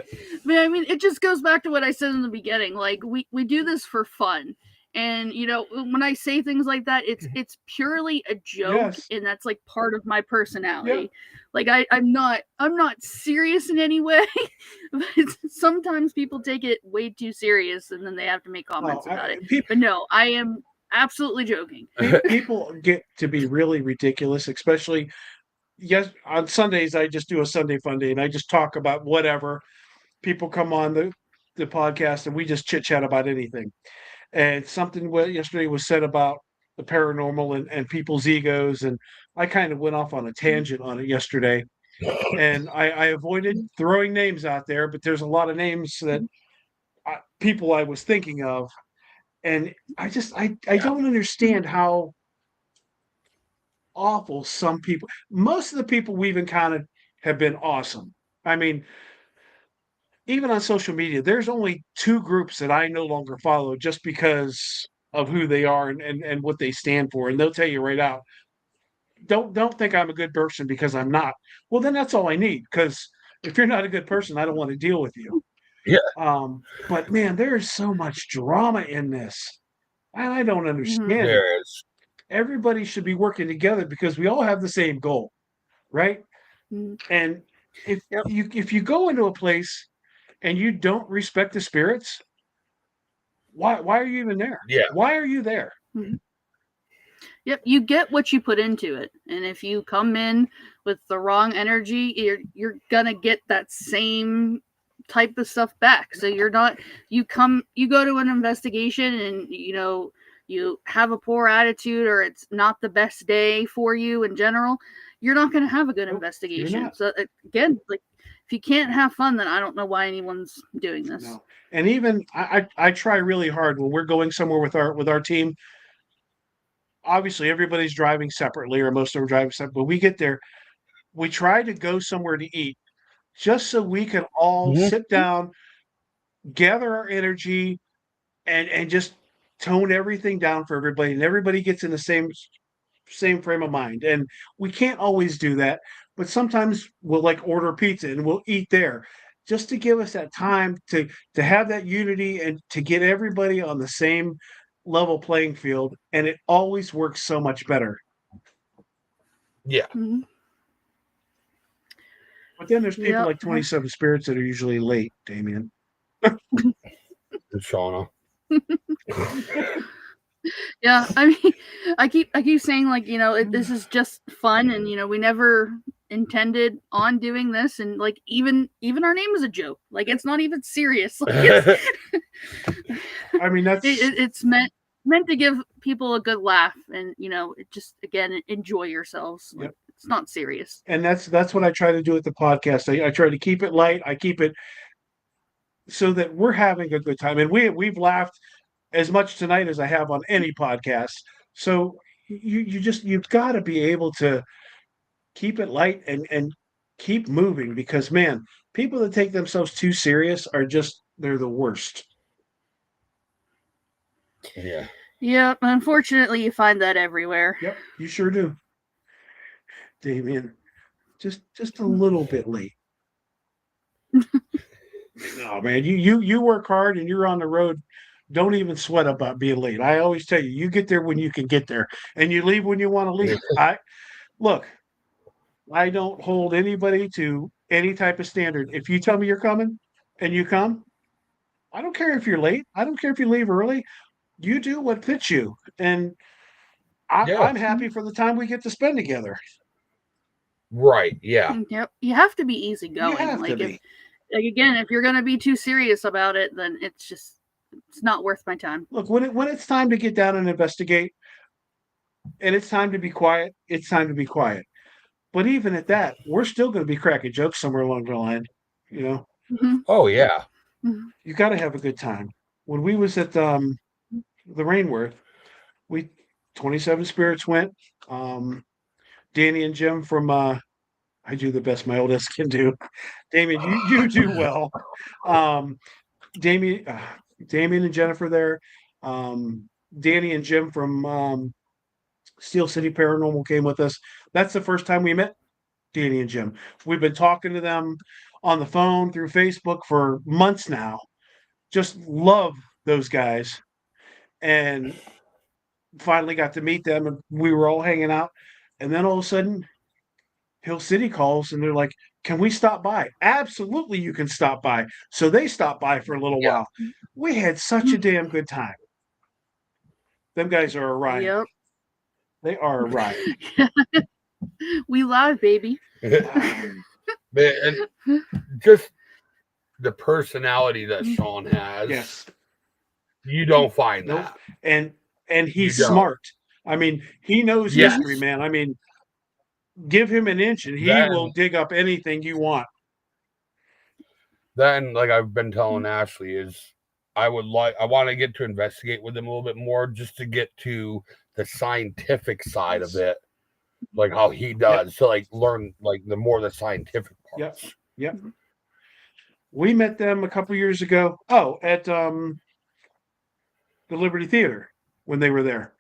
I mean, it just goes back to what I said in the beginning. Like we do this for fun. And when I say things like that, it's purely a joke, and that's like part of my personality. Yeah. Like I'm not serious in any way, but sometimes people take it way too serious, and then they have to make comments about it. But no, I am absolutely joking. People get to be really ridiculous, especially on Sundays. I just do a Sunday Fun Day, and I just talk about whatever. People come on the podcast, and we just chit chat about anything. And something yesterday was said about the paranormal and people's egos, and I kind of went off on a tangent on it yesterday. And I avoided throwing names out there, but there's a lot of names that people I was thinking of, and I don't understand how awful some people. Most of the people we've encountered have been awesome. I mean, even on social media, there's only 2 groups that I no longer follow just because of who they are and what they stand for. And they'll tell you right out, don't think I'm a good person because I'm not. Well, then that's all I need, because if you're not a good person, I don't want to deal with you. Yeah. But man, there is so much drama in this. I don't understand it. There is. Everybody should be working together because we all have the same goal, right? And if you go into a place and you don't respect the spirits, why are you even there? Yeah. Why are you there? Yep, you get what you put into it. And if you come in with the wrong energy, you're gonna get that same type of stuff back. So you go to an investigation and you have a poor attitude, or it's not the best day for you in general, you're not going to have a good investigation. So again, like, if you can't have fun, then I don't know why anyone's doing this. No. And even I try really hard when we're going somewhere with our team. Obviously, everybody's driving separately, or most of them are driving separately. But we get there, we try to go somewhere to eat, just so we can all sit down, gather our energy, and just tone everything down for everybody, and everybody gets in the same frame of mind. And we can't always do that, but sometimes we'll like order pizza and we'll eat there, just to give us that time to have that unity and to get everybody on the same level playing field. And it always works so much better. Yeah. But then there's people Yep. like 27 Spirits that are usually late, Damien. Shauna. Yeah, I mean, I keep saying, like, this is just fun, and we never intended on doing this, and like even our name is a joke. Like, it's not even serious. Like, I mean, that's it's meant to give people a good laugh, and it just, again, enjoy yourselves. Like, Yep. It's not serious. And that's what I try to do with the podcast. I try to keep it light. I keep it so that we're having a good time, and we've laughed as much tonight as I have on any podcast. So you've got to be able to keep it light and keep moving, because man, people that take themselves too serious they're the worst. Yeah. Yeah, unfortunately, you find that everywhere. Yep, you sure do. Damien, just a little bit late. No, man, you work hard and you're on the road. Don't even sweat about being late. I always tell you, you get there when you can get there, and you leave when you want to leave. Look, I don't hold anybody to any type of standard. If you tell me you're coming and you come, I don't care if you're late. I don't care if you leave early. You do what fits you, and I'm happy for the time we get to spend together. Right. Yeah. Yep. You have to be easygoing. You have to be. Again, if you're gonna be too serious about it, then it's not worth my time. Look, when it's time to get down and investigate, and it's time to be quiet, it's time to be quiet. But even at that, we're still going to be cracking jokes somewhere along the line. Mm-hmm. Oh yeah. Mm-hmm. You got to have a good time. When we was at the Rainworth, 27 Spirits went. Danny and Jim from I do the best my oldest can do. Damien, you do well. Damien and Jennifer there. Danny and Jim from Steel City Paranormal came with us. That's the first time we met Danny and Jim. We've been talking to them on the phone through Facebook for months now. Just love those guys. And finally got to meet them, and we were all hanging out. And then all of a sudden, Hill City calls and they're like, "Can we stop by?" Absolutely, you can stop by. So they stopped by for a little while. We had such a damn good time. Them guys are a riot. Yep. They are a riot. We live, baby. And just the personality that Sean has. Yes. You don't find Nope. that. And he's smart. I mean, he knows history, man. I mean, give him an inch and he will dig up anything you want. Then, like I've been telling Ashley, is I want to get to investigate with him a little bit more, just to get to the scientific side of it, like how he does, to like learn like the more the scientific parts. Yep. We met them a couple years ago. Oh, at the Liberty Theater when they were there.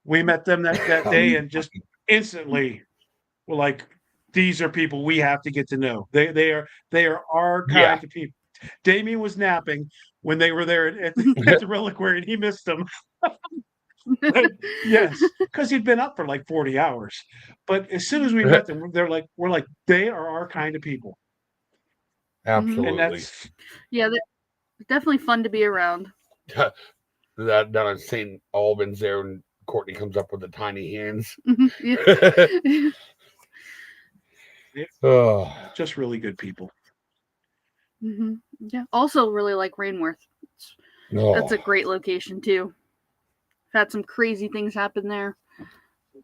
We met them that day and just instantly were like, these are people we have to get to know. They are our kind of people. Damien was napping when they were there at the Reliquary, and he missed them. Yes, because he'd been up for like 40 hours. But as soon as we met them, we're like, they are our kind of people. Absolutely. And that's they're definitely fun to be around. That down at St. Albans there, and Courtney comes up with the tiny hands. Just really good people. Mm-hmm. Yeah. Also, really like Rainworth. That's a great location too. Had some crazy things happen there.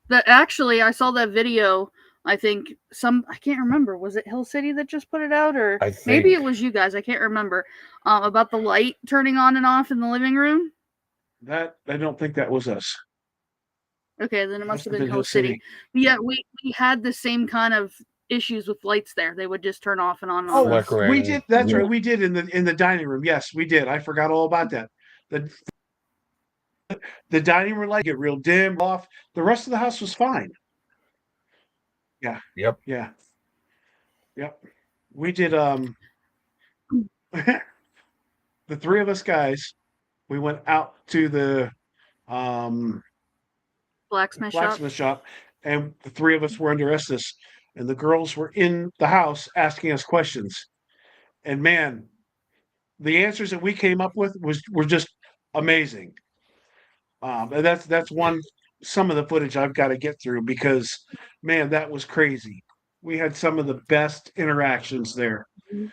That actually, I saw that video. I think I can't remember. Was it Hill City that just put it out, or maybe it was you guys? I can't remember. About the light turning on and off in the living room. That I don't think that was us. Okay, then it must have been Hill City. Yeah, we had the same kind of issues with lights there. They would just turn off and on. And on. We did. That's right. We did in the dining room. Yes, we did. I forgot all about that. The dining room light get real dim off. The rest of the house was fine. Yeah. Yep. Yeah. Yep. We did. The three of us guys. We went out to the blacksmith shop, and the three of us were under Estes, and the girls were in the house asking us questions. And man, the answers that we came up with were just amazing. And that's one some of the footage I've got to get through because man, that was crazy. We had some of the best interactions there. You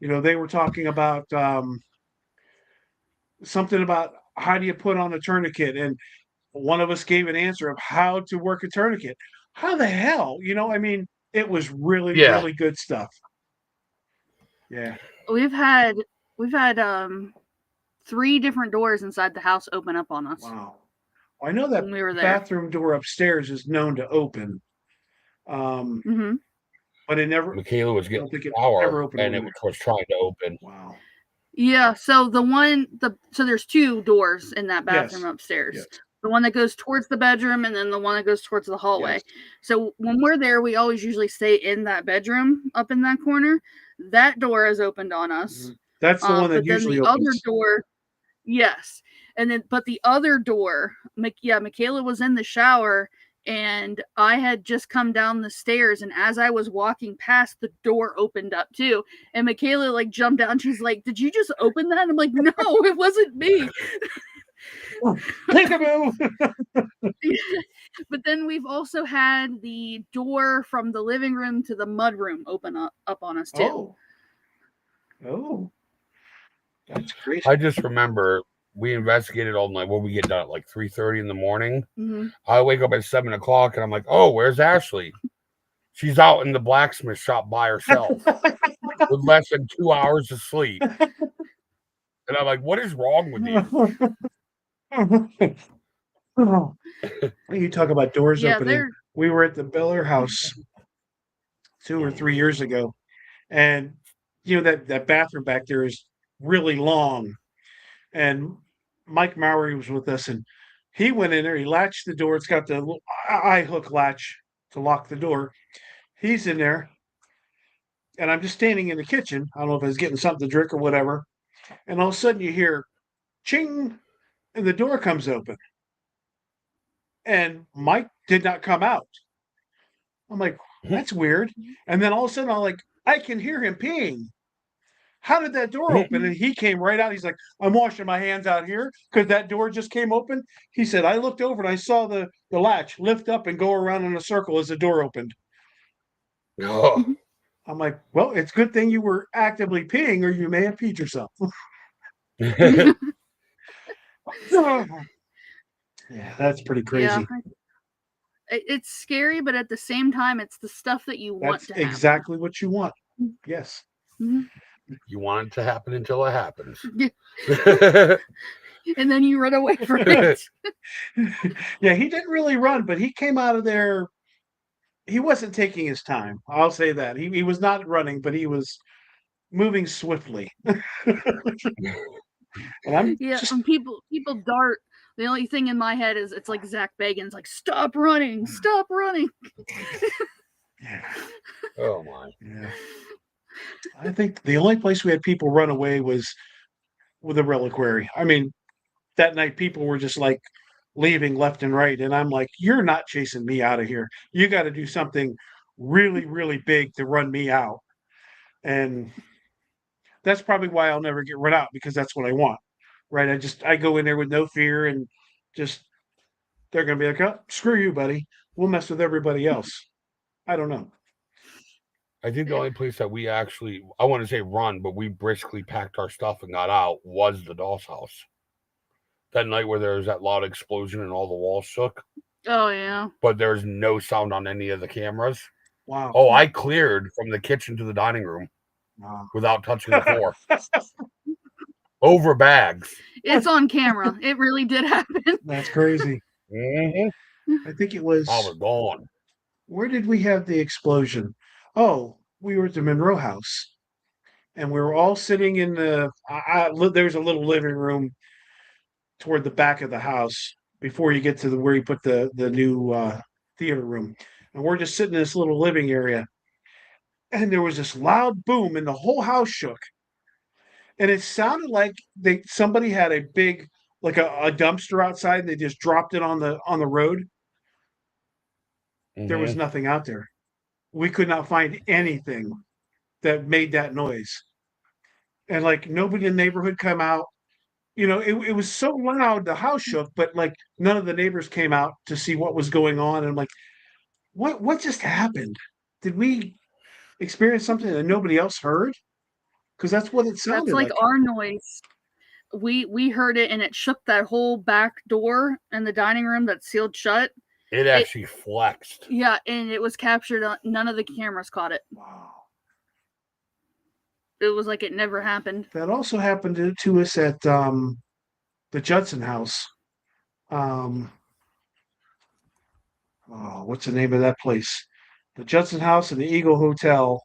know, they were talking about something about how do you put on a tourniquet, and one of us gave an answer of how to work a tourniquet. How the hell, you know? I mean, it was really, Yeah. really good stuff. Yeah. We've had 3 different doors inside the house open up on us. Wow. I know that when we were there. bathroom door upstairs is known to open. Mm-hmm. But it never Michaela was I getting don't think it power, ever opened and over it was trying to open. Wow. Yeah, so so there's 2 doors in that bathroom Yes. upstairs. Yes. The one that goes towards the bedroom and then the one that goes towards the hallway. Yes. So when we're there, we always usually stay in that bedroom up in that corner. That door is opened on us. That's the one that but then usually the opens. other door, yes. And then but the other door, Michaela was in the shower and I had just come down the stairs, and as I was walking past, the door opened up too. And Michaela like jumped out and she's like, "Did you just open that?" And I'm like, "No, it wasn't me." Peekaboo. But then we've also had the door from the living room to the mudroom open up on us too. Oh. That's crazy. I just remember we investigated all night. When we get done at like 3:30 in the morning, Mm-hmm. I wake up at 7 o'clock and I'm like, "Oh, where's Ashley? She's out in the blacksmith shop by herself with less than 2 hours of sleep." And I'm like, "What is wrong with you?" You talk about doors Yeah, opening. We were at the Bel Air house 2 or 3 years ago, and you know that bathroom back there is really long. And Mike Mowry was with us, and he went in there. He latched the door. It's got the little eye hook latch to lock the door. He's in there, and I'm just standing in the kitchen. I don't know if I was getting something to drink or whatever. And all of a sudden, you hear ching, and the door comes open. And Mike did not come out. I'm like, that's weird. And then all of a sudden, I can hear him peeing. How did that door open? And he came right out. He's like, I'm washing my hands out here because that door just came open. He said, I looked over and I saw the latch lift up and go around in a circle as the door opened. Oh. I'm like, well, it's a good thing you were actively peeing or you may have peed yourself. Yeah, that's pretty crazy. Yeah. It's scary, but at the same time, it's the stuff that you want That's to happen. exactly what you want. Yes. Mm-hmm. You want it to happen until it happens. And then you run away from it. Yeah, he didn't really run, but he came out of there. He wasn't taking his time. I'll say that. He was not running, but he was moving swiftly. And I'm when people dart, the only thing in my head is it's like Zach Bagans, like, stop running. Yeah. Oh my. Yeah. I think the only place we had people run away was with the reliquary. I mean, that night people were just like leaving left and right. And I'm like, you're not chasing me out of here. You got to do something really, really big to run me out. And that's probably why I'll never get run out, because that's what I want. Right. I go in there with no fear and just, they're going to be like, oh, screw you, buddy. We'll mess with everybody else. I don't know. I think the only place that we actually, I want to say run, but we briskly packed our stuff and got out was the doll's house. That night where there was that loud explosion and all the walls shook. Oh, yeah. But there's no sound on any of the cameras. Wow. Oh, I cleared from the kitchen to the dining room without touching the floor. Over bags. It's on camera. It really did happen. That's crazy. Mm-hmm. I think it was. I was gone. Where did we have the explosion? Oh, we were at the Monroe house, and we were all sitting in the. There's a little living room toward the back of the house before you get to where you put the new theater room, and we're just sitting in this little living area, and there was this loud boom, and the whole house shook, and it sounded like somebody had a big, like a dumpster outside, and they just dropped it on the road. There was nothing out there. we could not find anything that made that noise. And like nobody in the neighborhood come out. It was so loud, the house shook, but like none of the neighbors came out to see what was going on. And I'm like, what just happened? Did we experience something that nobody else heard? Because that's what it That's sounded like like. our noise. We heard it and it shook that whole back door in the dining room that's sealed shut. It actually flexed. Yeah, and it was captured on, none of the cameras caught it. Wow. It was like it never happened. That also happened to us at the Judson House. What's the name of that place? The Judson House and the Eagle Hotel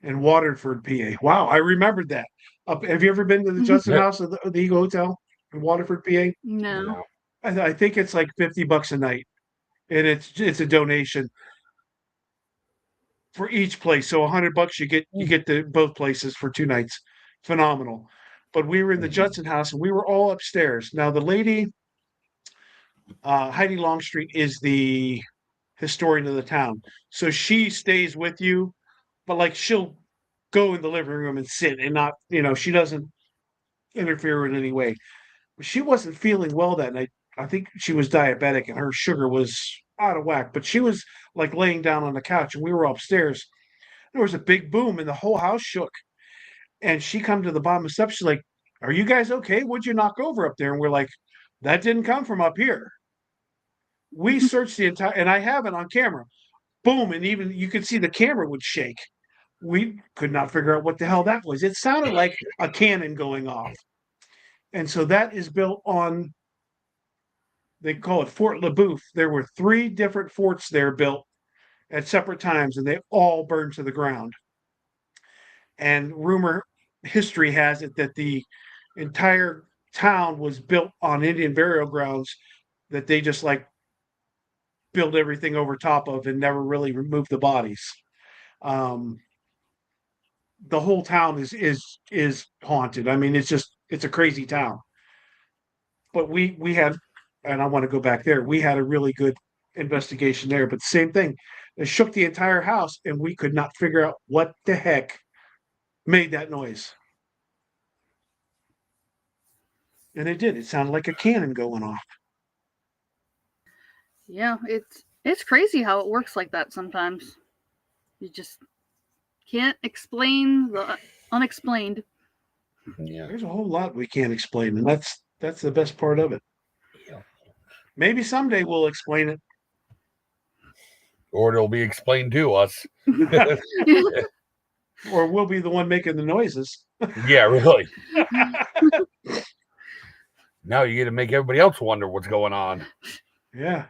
in Waterford, PA. Wow, I remembered that. Have you ever been to the Judson House or the Eagle Hotel in Waterford, PA? No. No. I think it's like $50 a night, and it's a donation for each place. So $100 you get the both places for 2 nights. Phenomenal. But we were in the Judson House and we were all upstairs. Now the lady, Heidi Longstreet, is the historian of the town, so she stays with you, but like she'll go in the living room and sit and not, she doesn't interfere in any way. But she wasn't feeling well that night. I think she was diabetic and her sugar was out of whack, but she was like laying down on the couch and we were upstairs. There was a big boom and the whole house shook. And she come to the bottom of the steps. She's like, "Are you guys okay? What'd you knock over up there?" And we're like, "That didn't come from up here." We searched the entire, and I have it on camera. Boom, and even you could see the camera would shake. We could not figure out what the hell that was. It sounded like a cannon going off. And so that is built on, they call it Fort LeBoeuf. There were 3 different forts there built at separate times, and they all burned to the ground. And history has it that the entire town was built on Indian burial grounds that they just like built everything over top of and never really removed the bodies. Um, the whole town is haunted. I mean, it's a crazy town. But we had, and I want to go back there. We had a really good investigation there. But same thing, it shook the entire house, and we could not figure out what the heck made that noise. And it did. It sounded like a cannon going off. Yeah, it's crazy how it works like that sometimes. You just can't explain the unexplained. Yeah. There's a whole lot we can't explain, and that's the best part of it. Yeah. Maybe someday we'll explain it. Or it'll be explained to us. Or we'll be the one making the noises. Yeah, really. Now you get to make everybody else wonder what's going on. Yeah.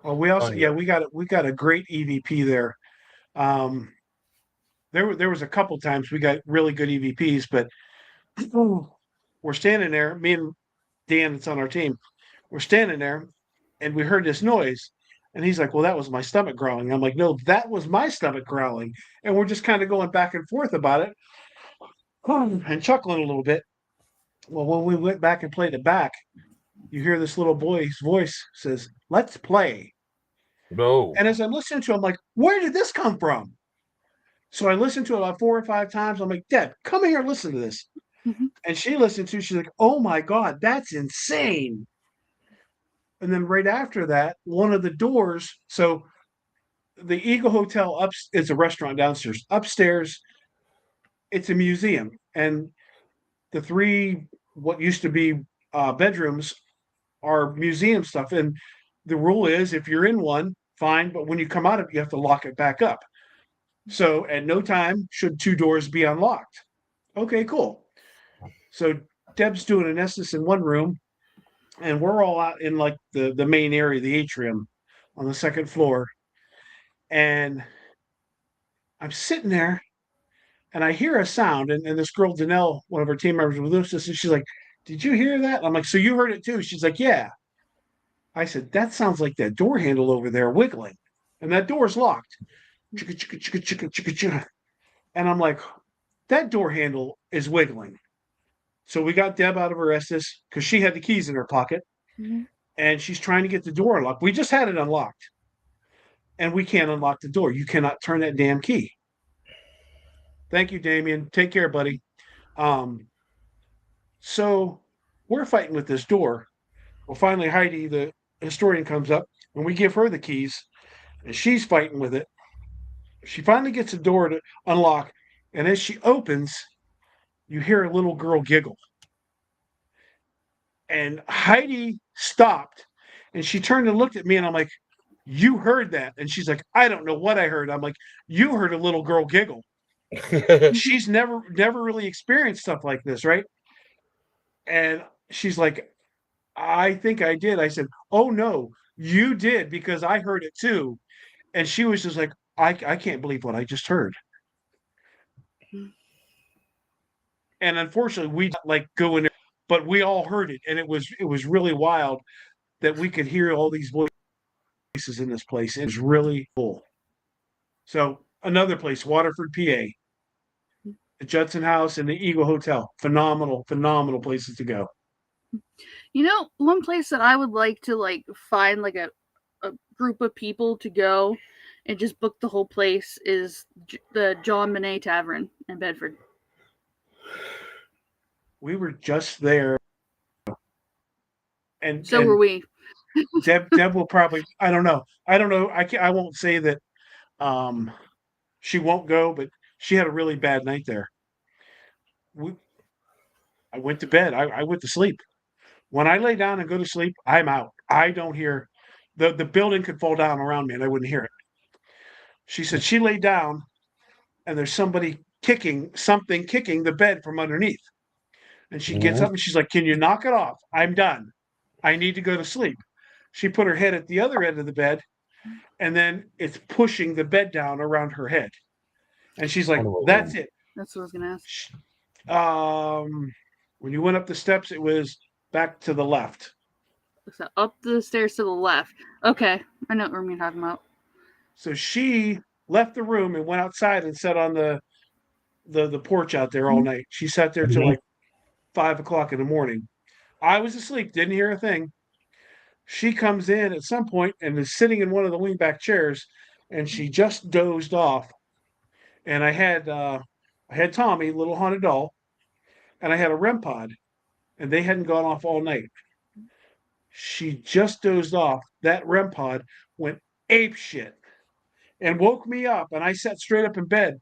Well, we also we got a great EVP there. There was a couple times we got really good EVPs, but we're standing there, me and Dan, that's on our team, we're standing there, and we heard this noise, and he's like, "Well, that was my stomach growling." I'm like, "No, that was my stomach growling," and we're just kind of going back and forth about it, and chuckling a little bit. Well, when we went back and played it back, you hear this little boy's voice says, "Let's play." No. And as I'm listening to it, I'm like, "Where did this come from?" So I listened to it about 4 or 5 times. I'm like, "Deb, come here, listen to this." Mhm. And she listened to it. She's like, "Oh my God, that's insane." And then right after that, one of the doors, so the Eagle Hotel up is a restaurant downstairs. Upstairs, it's a museum. And the 3 what used to be bedrooms are museum stuff. And the rule is if you're in one, fine, but when you come out of it, you have to lock it back up. So at no time should 2 doors be unlocked. Okay, cool. So Deb's doing an Estes in one room, and we're all out in like the main area, the atrium on the 2nd floor. And I'm sitting there and I hear a sound, and this girl, Danelle, one of our team members with us, and she's like, "Did you hear that?" I'm like, "So you heard it too?" She's like, "Yeah." I said, "That sounds like that door handle over there wiggling. And that door's locked." Chicka, chicka, chicka, chicka, chicka, chicka. And I'm like, that door handle is wiggling. So we got Deb out of her Estes because she had the keys in her pocket, Mhm. and she's trying to get the door unlocked. We just had it unlocked. and we can't unlock the door. You cannot turn that damn key. Thank you, Damien. Take care, buddy. So we're fighting with this door. Well, finally, Heidi, the historian, comes up, and we give her the keys, and she's fighting with it. She finally gets the door to unlock, and as she opens, you hear a little girl giggle. And Heidi stopped, and she turned and looked at me, and I'm like, "You heard that?" And she's like, "I don't know what I heard." I'm like, "You heard a little girl giggle." She's never really experienced stuff like this, right? And she's like, "I think I did." I said, "Oh no, you did, because I heard it too." And she was just like, I can't believe what I just heard. And unfortunately, we didn't, like, go in there, but we all heard it, and it was really wild that we could hear all these voices in this place. It was really cool. So another place, Waterford, PA, the Judson House and the Eagle Hotel, phenomenal places to go. You know, one place that I would like to like find like a group of people to go and just book the whole place is the John Monet Tavern in Bedford. We were just there, and So were we. Deb will probably. I don't know. I won't say that. She won't go, but she had a really bad night there. I went to bed. I went to sleep. When I lay down and go to sleep, I'm out. I don't hear the building could fall down around me and I wouldn't hear it. She said she laid down and there's something kicking the bed from underneath. And she gets up and she's like, "Can you knock it off? I'm done. I need to go to sleep." She put her head at the other end of the bed, and then it's pushing the bed down around her head. And she's like, "That's it." That's what I was gonna ask. When you went up the steps, it was back to the left. So up the stairs to the left. Okay, I know what you're talking about. So she left the room and went outside and sat on the porch out there all night. She sat there till like 5 o'clock in the morning. I was asleep, didn't hear a thing. She comes in at some point and is sitting in one of the wingback chairs, and she just dozed off. And I had Tommy, little haunted doll, and I had a REM pod, and they hadn't gone off all night. She just dozed off. That REM pod went ape shit and woke me up, and I sat straight up in bed.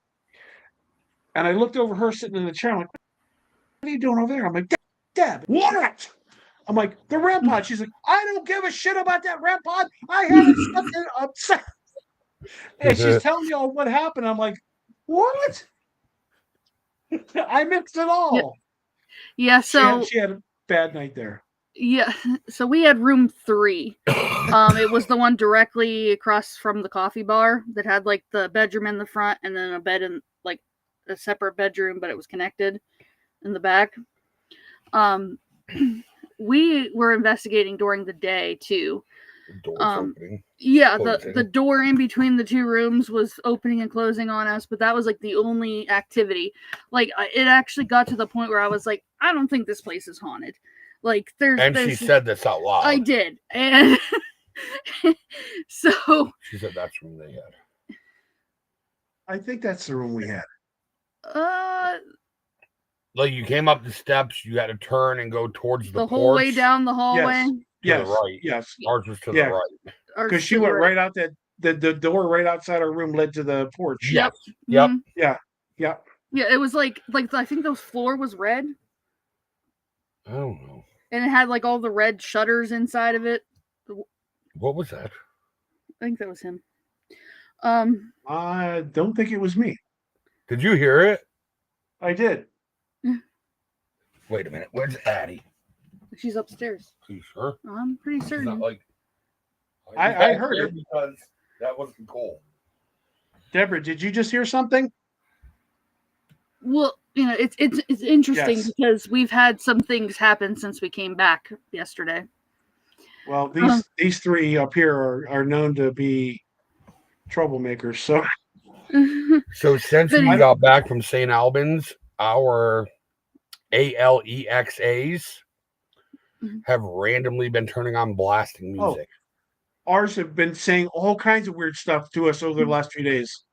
And I looked over her sitting in the chair. I'm like, "What are you doing over there?" I'm like, "Deb, what?" I'm like, "The REM pod." She's like, "I don't give a shit about that REM pod. I haven't something upset." And she's telling me all what happened. I'm like, "What?" I mixed it all. Yeah, so she had a bad night there. Yeah, so we had room 3. It was the one directly across from the coffee bar that had like the bedroom in the front and then a bed in like a separate bedroom, but it was connected in the back. We were investigating during the day too. Yeah, the door in between the 2 rooms was opening and closing on us, but that was like the only activity. Like it actually got to the point where I was like, I don't think this place is haunted. Like there's she said this out loud. I did. And so she said that's the room they had. I think that's the room we had. Like you came up the steps, you had to turn and go towards the whole way down the hallway. Yes. To the right. Yes. Ours was to the right. Because she went right out that the door right outside our room led to the porch. Yep. Mm-hmm. Yeah. Yeah, it was like I think the floor was red. I don't know. And it had like all the red shutters inside of it. What was that? I think that was him. I don't think it was me. Did you hear it? I did. Wait a minute. Where's Addie? She's upstairs. Are you sure? I'm pretty certain. Not like I heard it because that wasn't cool. Deborah, did you just hear something? Well, you know, it's interesting because we've had some things happen since we came back yesterday. Well, these 3 up here are known to be troublemakers. So since we got back from St. Albans, our ALEXAs have randomly been turning on blasting music. ours have been saying all kinds of weird stuff to us over the last few days.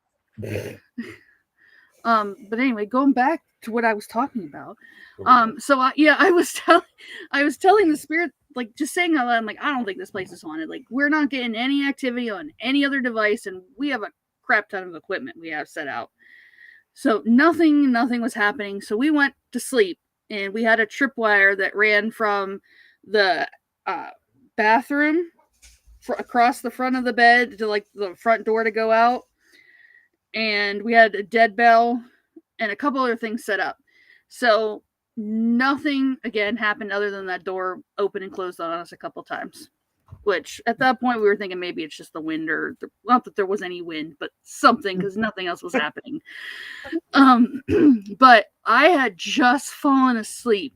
But anyway, going back to what I was talking about. Oh, So I was telling the spirit, like, just saying out loud, I'm like, I don't think this place is haunted. Like, we're not getting any activity on any other device, and we have a crap ton of equipment we have set out. So nothing was happening. So we went to sleep, and we had a tripwire that ran from the bathroom across the front of the bed to like the front door to go out, and we had a dead bell and a couple other things set up. So nothing again happened other than that door opened and closed on us a couple times. Which at that point we were thinking maybe it's just the wind, or not that there was any wind, but something, because nothing else was happening. But I had just fallen asleep,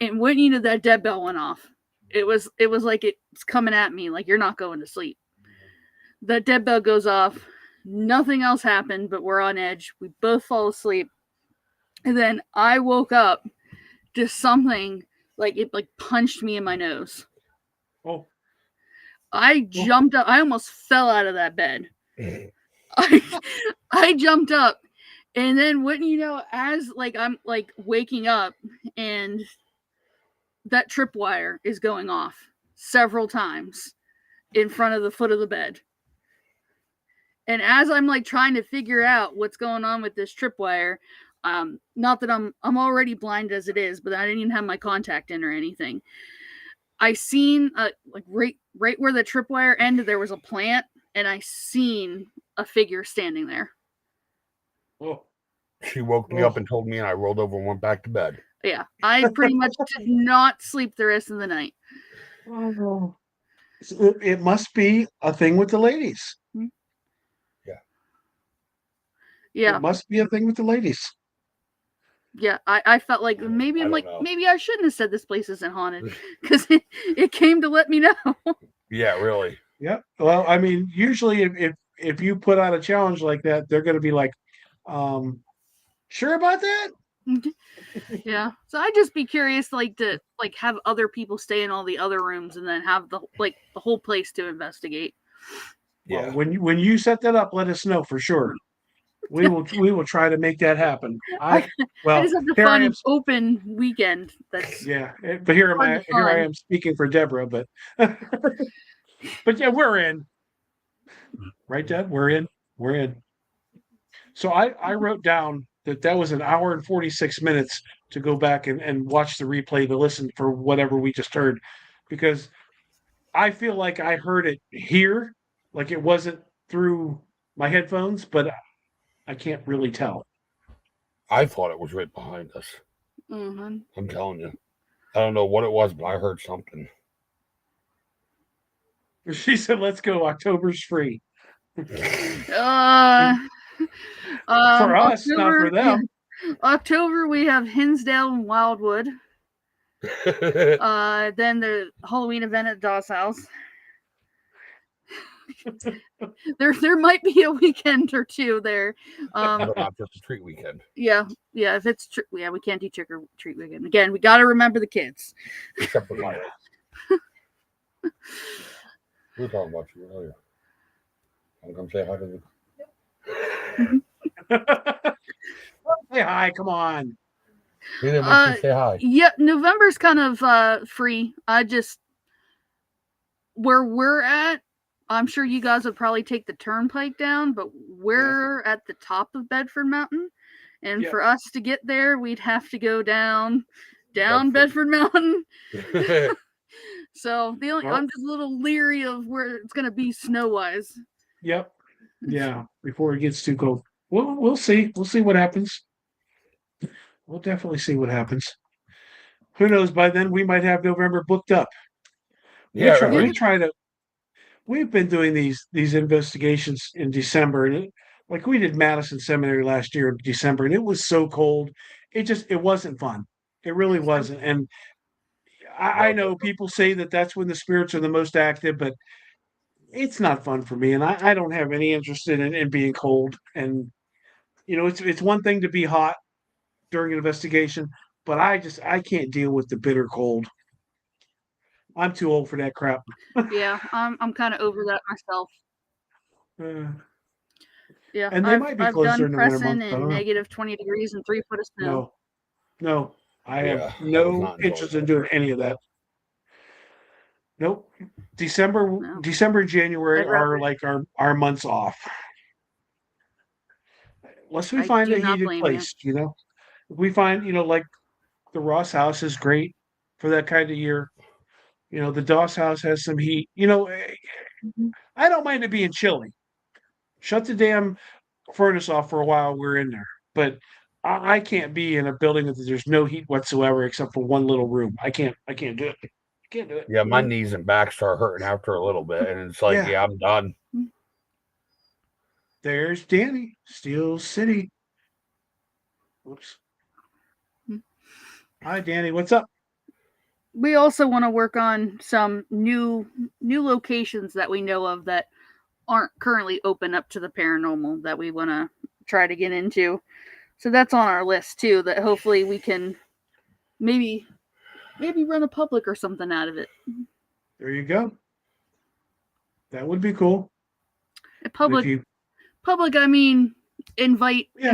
and when you know that dead bell went off, it was like it's coming at me, like, you're not going to sleep. The dead bell goes off. Nothing else happened, but we're on edge. We both fall asleep. And then I woke up to something like it like punched me in my nose. Oh, I jumped up. I almost fell out of that bed. I jumped up, and then wouldn't you know, as like I'm like waking up, and that tripwire is going off several times in front of the foot of the bed. And as I'm like trying to figure out what's going on with this tripwire, not that I'm already blind as it is, but I didn't even have my contact in or anything. I seen like right where the tripwire ended, there was a plant, and I seen a figure standing there. oh. She woke me up and told me, and I rolled over and went back to bed. Yeah, I pretty much did not sleep the rest of the night. Oh. It must be a thing with the ladies. Yeah. It must be a thing with the ladies. Yeah, I felt like maybe I'm like know. maybe I shouldn't have said this place isn't haunted, because it came to let me know. Yeah, really. Yeah. Well, I mean, usually if you put out a challenge like that, they're going to be like, sure about that? Yeah. So I'd just be curious, like, to like have other people stay in all the other rooms, and then have the whole place to investigate. Yeah. Well, when you set that up, let us know for sure. We will try to make that happen. I just have to here I find am. an open weekend. That's Yeah, but here I am speaking for Deborah, but but yeah, we're in. Right, Deb? We're in. We're in. So I wrote down that was an hour and 46 minutes to go back and watch the replay to listen for whatever we just heard, because I feel like I heard it here, like it wasn't through my headphones, but I can't really tell. I thought it was right behind us. Mm-hmm. I'm telling you. I don't know what it was, but I heard something. She said, "Let's go. October's free." For us, not for them. Yeah. October we have Hinsdale and Wildwood. Then the Halloween event at Dawes House. There might be a weekend or two there. Not just a treat weekend. Yeah. If it's we can't do trick or treat weekend. Again, we got to remember the kids. Except for Friday. We were talking about you earlier. I'm gonna say hi to the. Say hi, come on. We didn't want to say hi. Yeah, November's kind of free. I just where we're at, I'm sure you guys would probably take the turnpike down, but we're at the top of Bedford Mountain, and for us to get there, we'd have to go down Bedford Mountain. So I'm just a little leery of where it's going to be snow wise. Yep. Yeah. Before it gets too cold, we'll see. We'll see what happens. We'll definitely see what happens. Who knows? By then, we might have November booked up. We've been doing these investigations in December, and like we did Madison Seminary last year in December, and it was so cold. It wasn't fun. It really wasn't. And I know people say that that's when the spirits are the most active, but it's not fun for me, and I don't have any interest in being cold. And it's one thing to be hot during an investigation, but I can't deal with the bitter cold. I'm too old for that crap. Yeah, I'm kind of over that myself. Uh, Yeah, and they might be I've closed done during the winter pressing months. I in don't know. negative 20 degrees and 3 foot of snow. No, no, I have Yeah, I was no not interest enjoying in it. doing any of that. Nope. December, No, December, January I'd are rather. like our months off. Unless we I find do a not heated blame you. place, if we find, like the Ross house is great for that kind of year. The Doss house has some heat. Mhm. I don't mind it being chilly. Shut the damn furnace off for a while. We're in there, but I can't be in a building that there's no heat whatsoever except for one little room. I can't. I can't do it. I can't do it. Yeah, my knees and back start hurting after a little bit, and it's like, Yeah. yeah, I'm done. There's Danny, Steel City. Whoops. Mm. Hi, Danny. What's up? We also want to work on some new locations that we know of that aren't currently open up to the paranormal that we want to try to get into. So that's on our list too. That hopefully we can maybe run a public or something out of it. There you go. That would be cool. A And if public, you, I mean, yeah,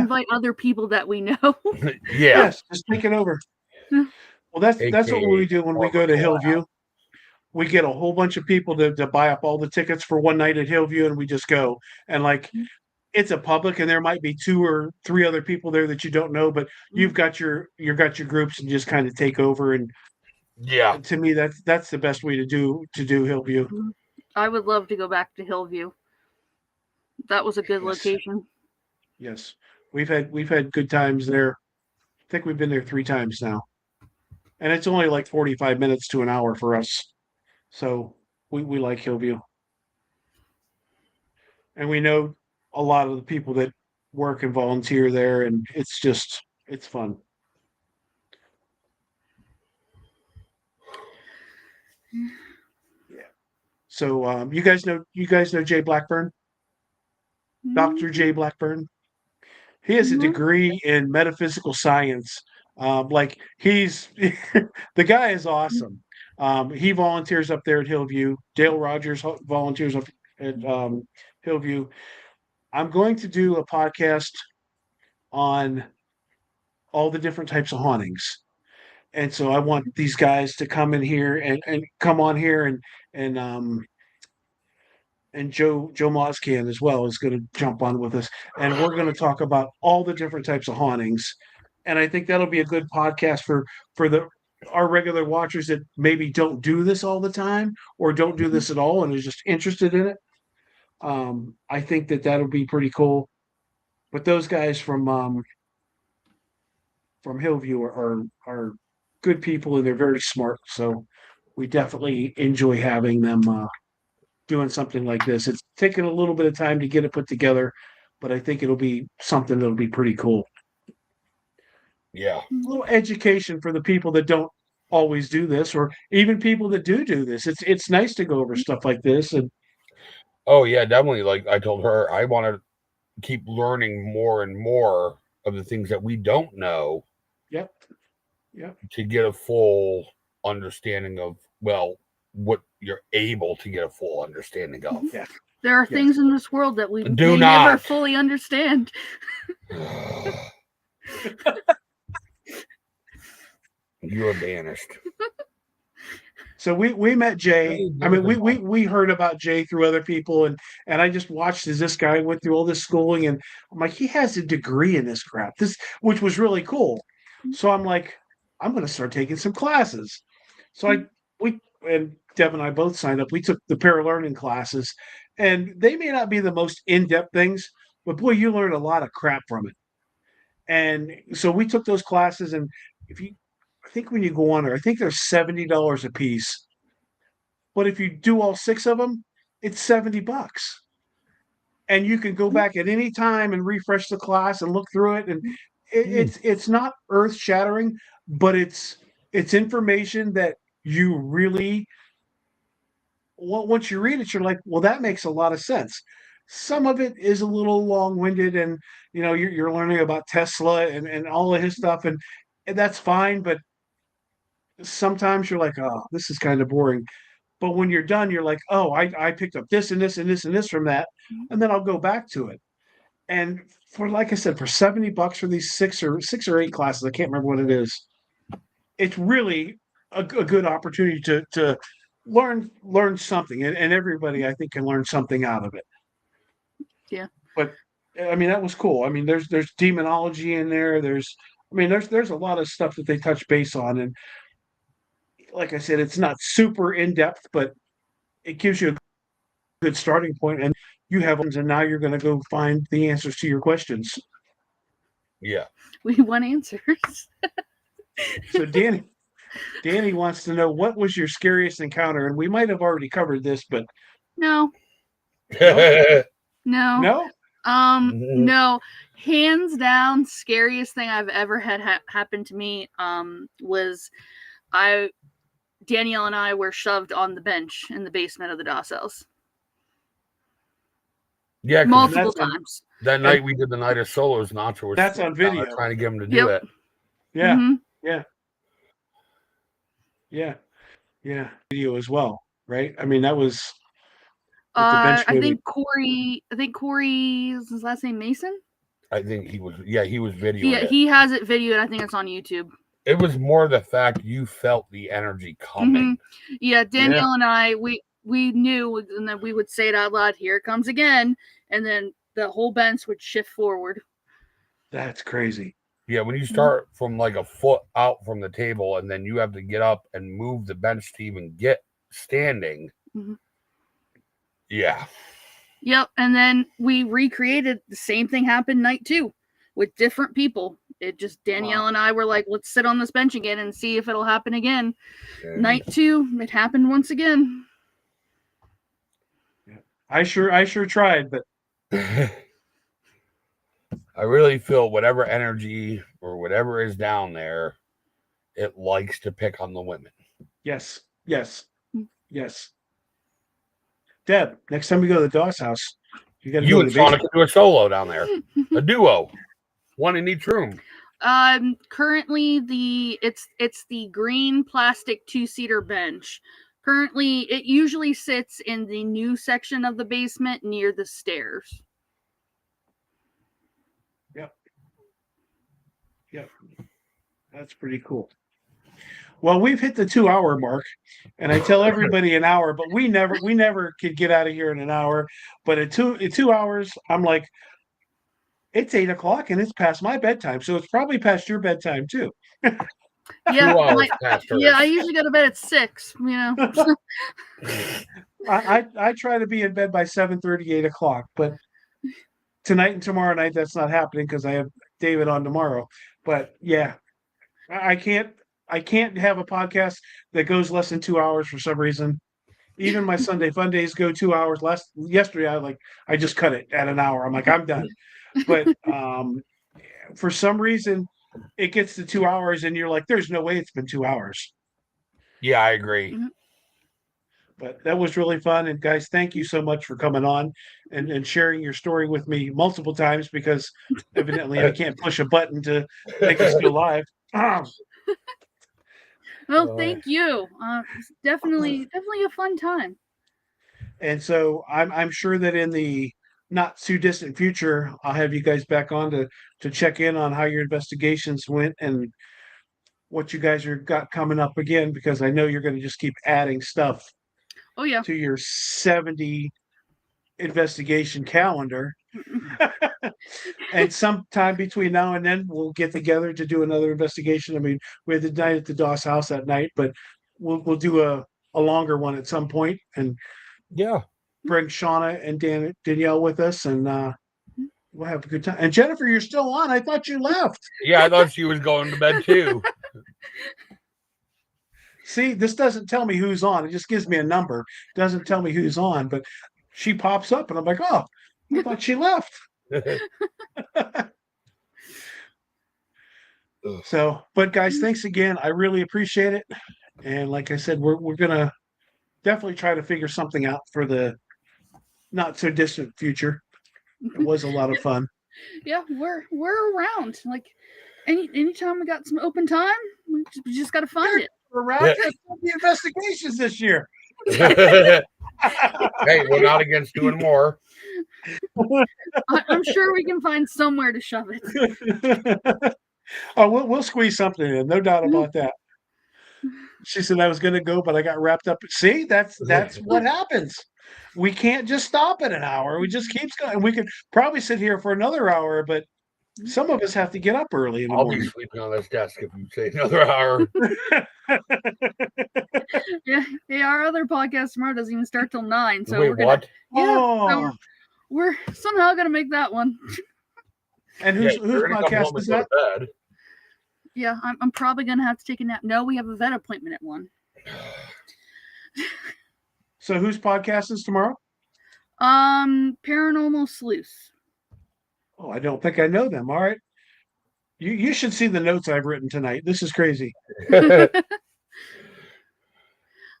invite other people that we know. Yeah, yes, just take it over. Well, that's what aka we do when more we of a go to collab. Hillview. We get a whole bunch of people to buy up all the tickets for one night at Hillview, and we just go. And like it's a public, and there might be two or three other people there that you don't know, but you've got your groups and just kind of take over. And Yeah, to me, that's the best way to do Hillview. I would love to go back to Hillview. That was a good Yes, location. yes, we've had good times there. I think we've been there 3 times now, and it's only like 45 minutes to an hour for us. So we like Hillview, and we know a lot of the people that work and volunteer there, and it's fun. Yeah. So you guys know Jay Blackburn, Dr. Jay Blackburn. He has a Mhm. degree in metaphysical science. Like he's the guy is awesome. He volunteers up there at Hillview. Dale Rogers volunteers up at Hillview. I'm going to do a podcast on all the different types of hauntings. And so I want these guys to come in here and come on here and Joe Moscan as well is going to jump on with us, and we're going to talk about all the different types of hauntings. And I think that'll be a good podcast for the our regular watchers that maybe don't do this all the time or don't do this at all and is just interested in it. I think that'll be pretty cool. But those guys from Hillview are good people and they're very smart. So we definitely enjoy having them doing something like this. It's taken a little bit of time to get it put together, but I think it'll be something that'll be pretty cool. yeah. A little education for the people that don't always do this, or even people that do this. It's nice to go over stuff like this, and Oh yeah, definitely. Like I told her, I want to keep learning more and more of the things that we don't know yep, yep, to get a full understanding of, well, what you're able to get a full understanding of. yeah, There are yes. things in this world that we Do may never not. fully understand. You are banished. So we met Jay. Hey, I mean, there's we heard about Jay through other people, and I just watched as this guy went through all this schooling, and I'm like, he has a degree in this crap. This, which was really cool. So I'm like, I'm going to start taking some classes. So we and Deb and I both signed up. We took the paralearning classes, and they may not be the most in-depth things, but boy, you learn a lot of crap from it. And so we took those classes, and if you, I think when you go on there, I think they're $70 a piece. But if you do all 6 of them, it's $70. And you can go back at any time and refresh the class and look through it. And it's not earth shattering, but it's information that you really once you read it, you're like, well, that makes a lot of sense. Some of it is a little long-winded, and you're learning about Tesla and all of his stuff, and that's fine, but sometimes you're like, oh, this is kind of boring. But when you're done, you're like, oh, I picked up this and this and this and this from that, and then I'll go back to it. And for like I said, for $70 for these six or eight classes, I can't remember what it is. It's really a good opportunity to learn something, and everybody I think can learn something out of it. Yeah. But I mean, that was cool. I mean, there's demonology in there. There's a lot of stuff that they touch base on, and like I said, it's not super in depth, but it gives you a good starting point, and you have ones, and now you're going to go find the answers to your questions. Yeah. We want answers. So Danny wants to know, what was your scariest encounter, and we might have already covered this, but No. no, No. no, No. Hands down, scariest thing I've ever had happen to me was Danielle and I were shoved on the bench in the basement of the DOS house. Yeah, multiple times. That night we did the night of solos, Nacho was that's on video. trying to get him to do it. Yeah, Mm-hmm. yeah. Video as well, right? I mean, that was. I think Corey's his last name Mason. I think he was. Yeah, he was videoing. Yeah, he has it videoed. I think it's on YouTube. It was more the fact you felt the energy coming. Mm-hmm. Yeah, Danielle and I, we knew, and then we would say it out loud, here it comes again, and then the whole bench would shift forward. That's crazy. Yeah, when you start from like a foot out from the table, and then you have to get up and move the bench to even get standing. Mm-hmm. Yeah. Yep, and then we recreated the same thing happened night 2 with different people. It just Danielle and I were like, let's sit on this bench again and see if it'll happen again. Yeah. Night 2, it happened once again. Yeah. I sure tried, but I really feel whatever energy or whatever is down there, it likes to pick on the women. Yes. Deb, next time we go to the DOS house, you and Sonic can do a solo down there, a duo, one in each room. Currently it's the green plastic 2-seater bench. Currently, it usually sits in the new section of the basement near the stairs. Yep. That's pretty cool. Well, we've hit the 2-hour mark, and I tell everybody an hour, but we never could get out of here in an hour. But at 2 hours, I'm like, it's 8 o'clock and it's past my bedtime, so it's probably past your bedtime too. Yeah, I usually go to bed at 6. You know, I try to be in bed by 7:30, 8 o'clock, but tonight and tomorrow night that's not happening because I have David on tomorrow. But yeah, I can't have a podcast that goes less than 2 hours for some reason. Even my Sunday fun days go 2 hours. Yesterday I just cut it at an hour. I'm like, I'm done. But for some reason it gets to 2 hours and you're like, there's no way it's been 2 hours. Yeah, I agree. Mm-hmm. But that was really fun. And guys, thank you so much for coming on and sharing your story with me multiple times, because evidently I can't push a button to make us go live. Well, thank you. It's definitely a fun time. And so I'm sure that in the not too distant future, I'll have you guys back on to check in on how your investigations went and what you guys got coming up again, because I know you're going to just keep adding stuff. Oh yeah. To your 70 investigation calendar. And sometime between now and then we'll get together to do another investigation. I mean, we had the night at the DOS house that night, but we'll do a longer one at some point, and bring Shauna and Danielle with us, and we'll have a good time. And Jennifer, you're still on. I thought you left. Yeah, I thought she was going to bed too. See, this doesn't tell me who's on. It just gives me a number. It doesn't tell me who's on, but she pops up and I'm like, oh, I thought she left. So, but guys, thanks again. I really appreciate it. And like I said, we're going to definitely try to figure something out for the not so distant future. It was a lot of fun. Yeah, we're around. Like anytime we got some open time, we just got to find it. around to stop the investigations this year. Hey, we're not against doing more. I'm sure we can find somewhere to shove it. Oh, we'll squeeze something in, no doubt about that. She said I was going to go, but I got wrapped up. See, that's what happens. We can't just stop at an hour. We just keeps going. We could probably sit here for another hour, but some of us have to get up early in the I'll be morning. sleeping on this desk if you say another hour. Yeah, our other podcast tomorrow doesn't even start till 9. So Wait, we're gonna, what? Yeah, Oh. so we're somehow gonna make that one. And Yeah, whose you're gonna come podcast home is and that? go to bed. Yeah, I'm probably gonna have to take a nap. No, we have a vet appointment at 1. So whose podcast is tomorrow? Paranormal Sleuth. Oh, I don't think I know them. All right. You should see the notes I've written tonight. This is crazy. Yeah,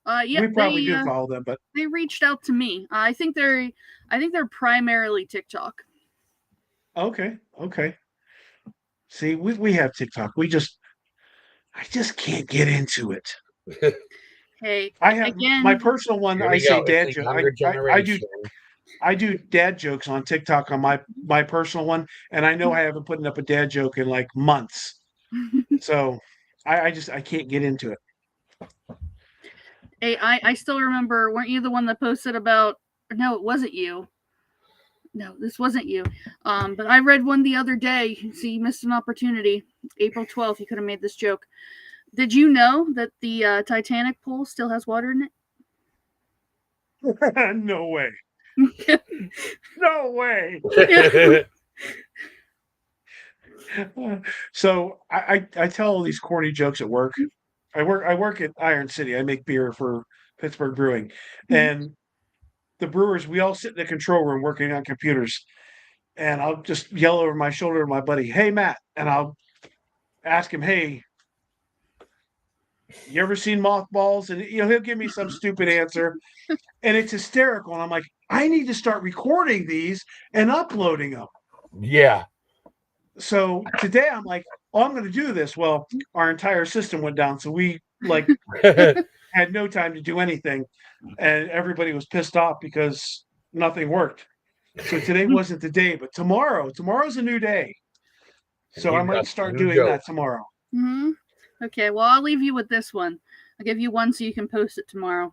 We probably they, do follow them, but they reached out to me. I think they're primarily TikTok. okay. See, we have TikTok. I just can't get into it. Hey, I have again, my personal one. Here I we say go. It's dad the joke. younger generation. I do dad jokes on TikTok on my personal one, and I know I haven't put up a dad joke in like months. So I can't get into it. Hey, I still remember. Weren't you the one that posted about? No, it wasn't you. No, this wasn't you. But I read one the other day. So you missed an opportunity. April 12th, you could have made this joke. Did you know that the Titanic pool still has water in it? No way. No way. So I tell all these corny jokes at work. I work at Iron City. I make beer for Pittsburgh Brewing, and the brewers, we all sit in the control room working on computers, and I'll just yell over my shoulder to my buddy, "Hey Matt," and I'll ask him, "Hey, you ever seen mothballs?" And he'll give me some stupid answer, and it's hysterical. And I'm like, I need to start recording these and uploading them. Yeah. So today I'm like, oh, I'm going to do this. Well, our entire system went down, so we had no time to do anything, and everybody was pissed off because nothing worked. So today wasn't the day, but tomorrow's a new day. So I might start doing that tomorrow. Mm-hmm. Okay, well, I'll leave you with this one. I'll give you one so you can post it tomorrow.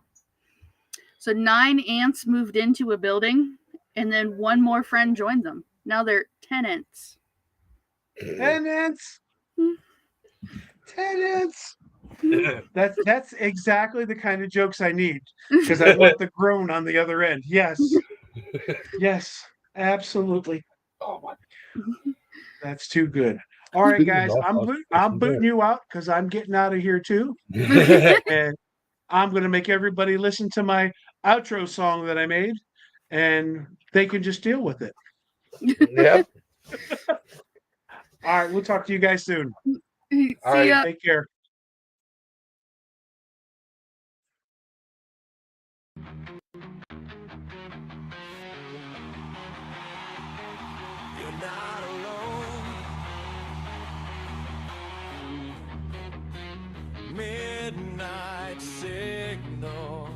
So 9 ants moved into a building, and then one more friend joined them. Now they're tenants. Tenants. That's exactly the kind of jokes I need, because I want the groan on the other end. Yes, absolutely. Oh my! That's too good. All right, guys, I'm booting you out because I'm getting out of here too, and I'm going to make everybody listen to my outro song that I made, and they can just deal with it. Yep. All right, we'll talk to you guys soon. See All right, ya. Take care. You're not alone. Midnight signal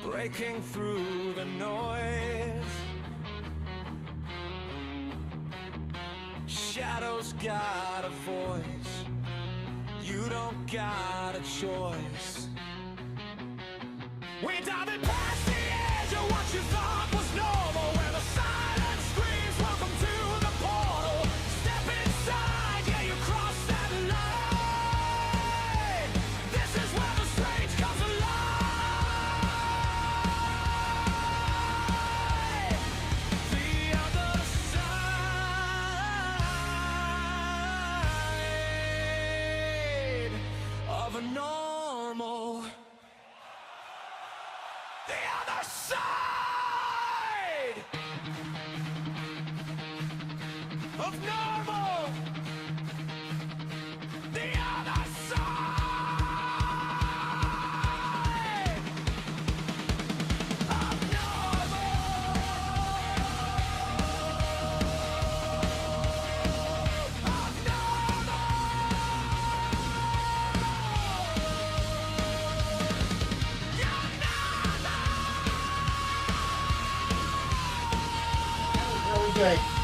breaking through the noise. Shadows got a voice. You don't got a choice. We diving past the edge of what you thought was normal, where the silence screams, welcome to the portal. Step inside, yeah, you cross that line. This is where the strange comes alive. The other side of a normal. The other side of normal. The other side of normal. Good.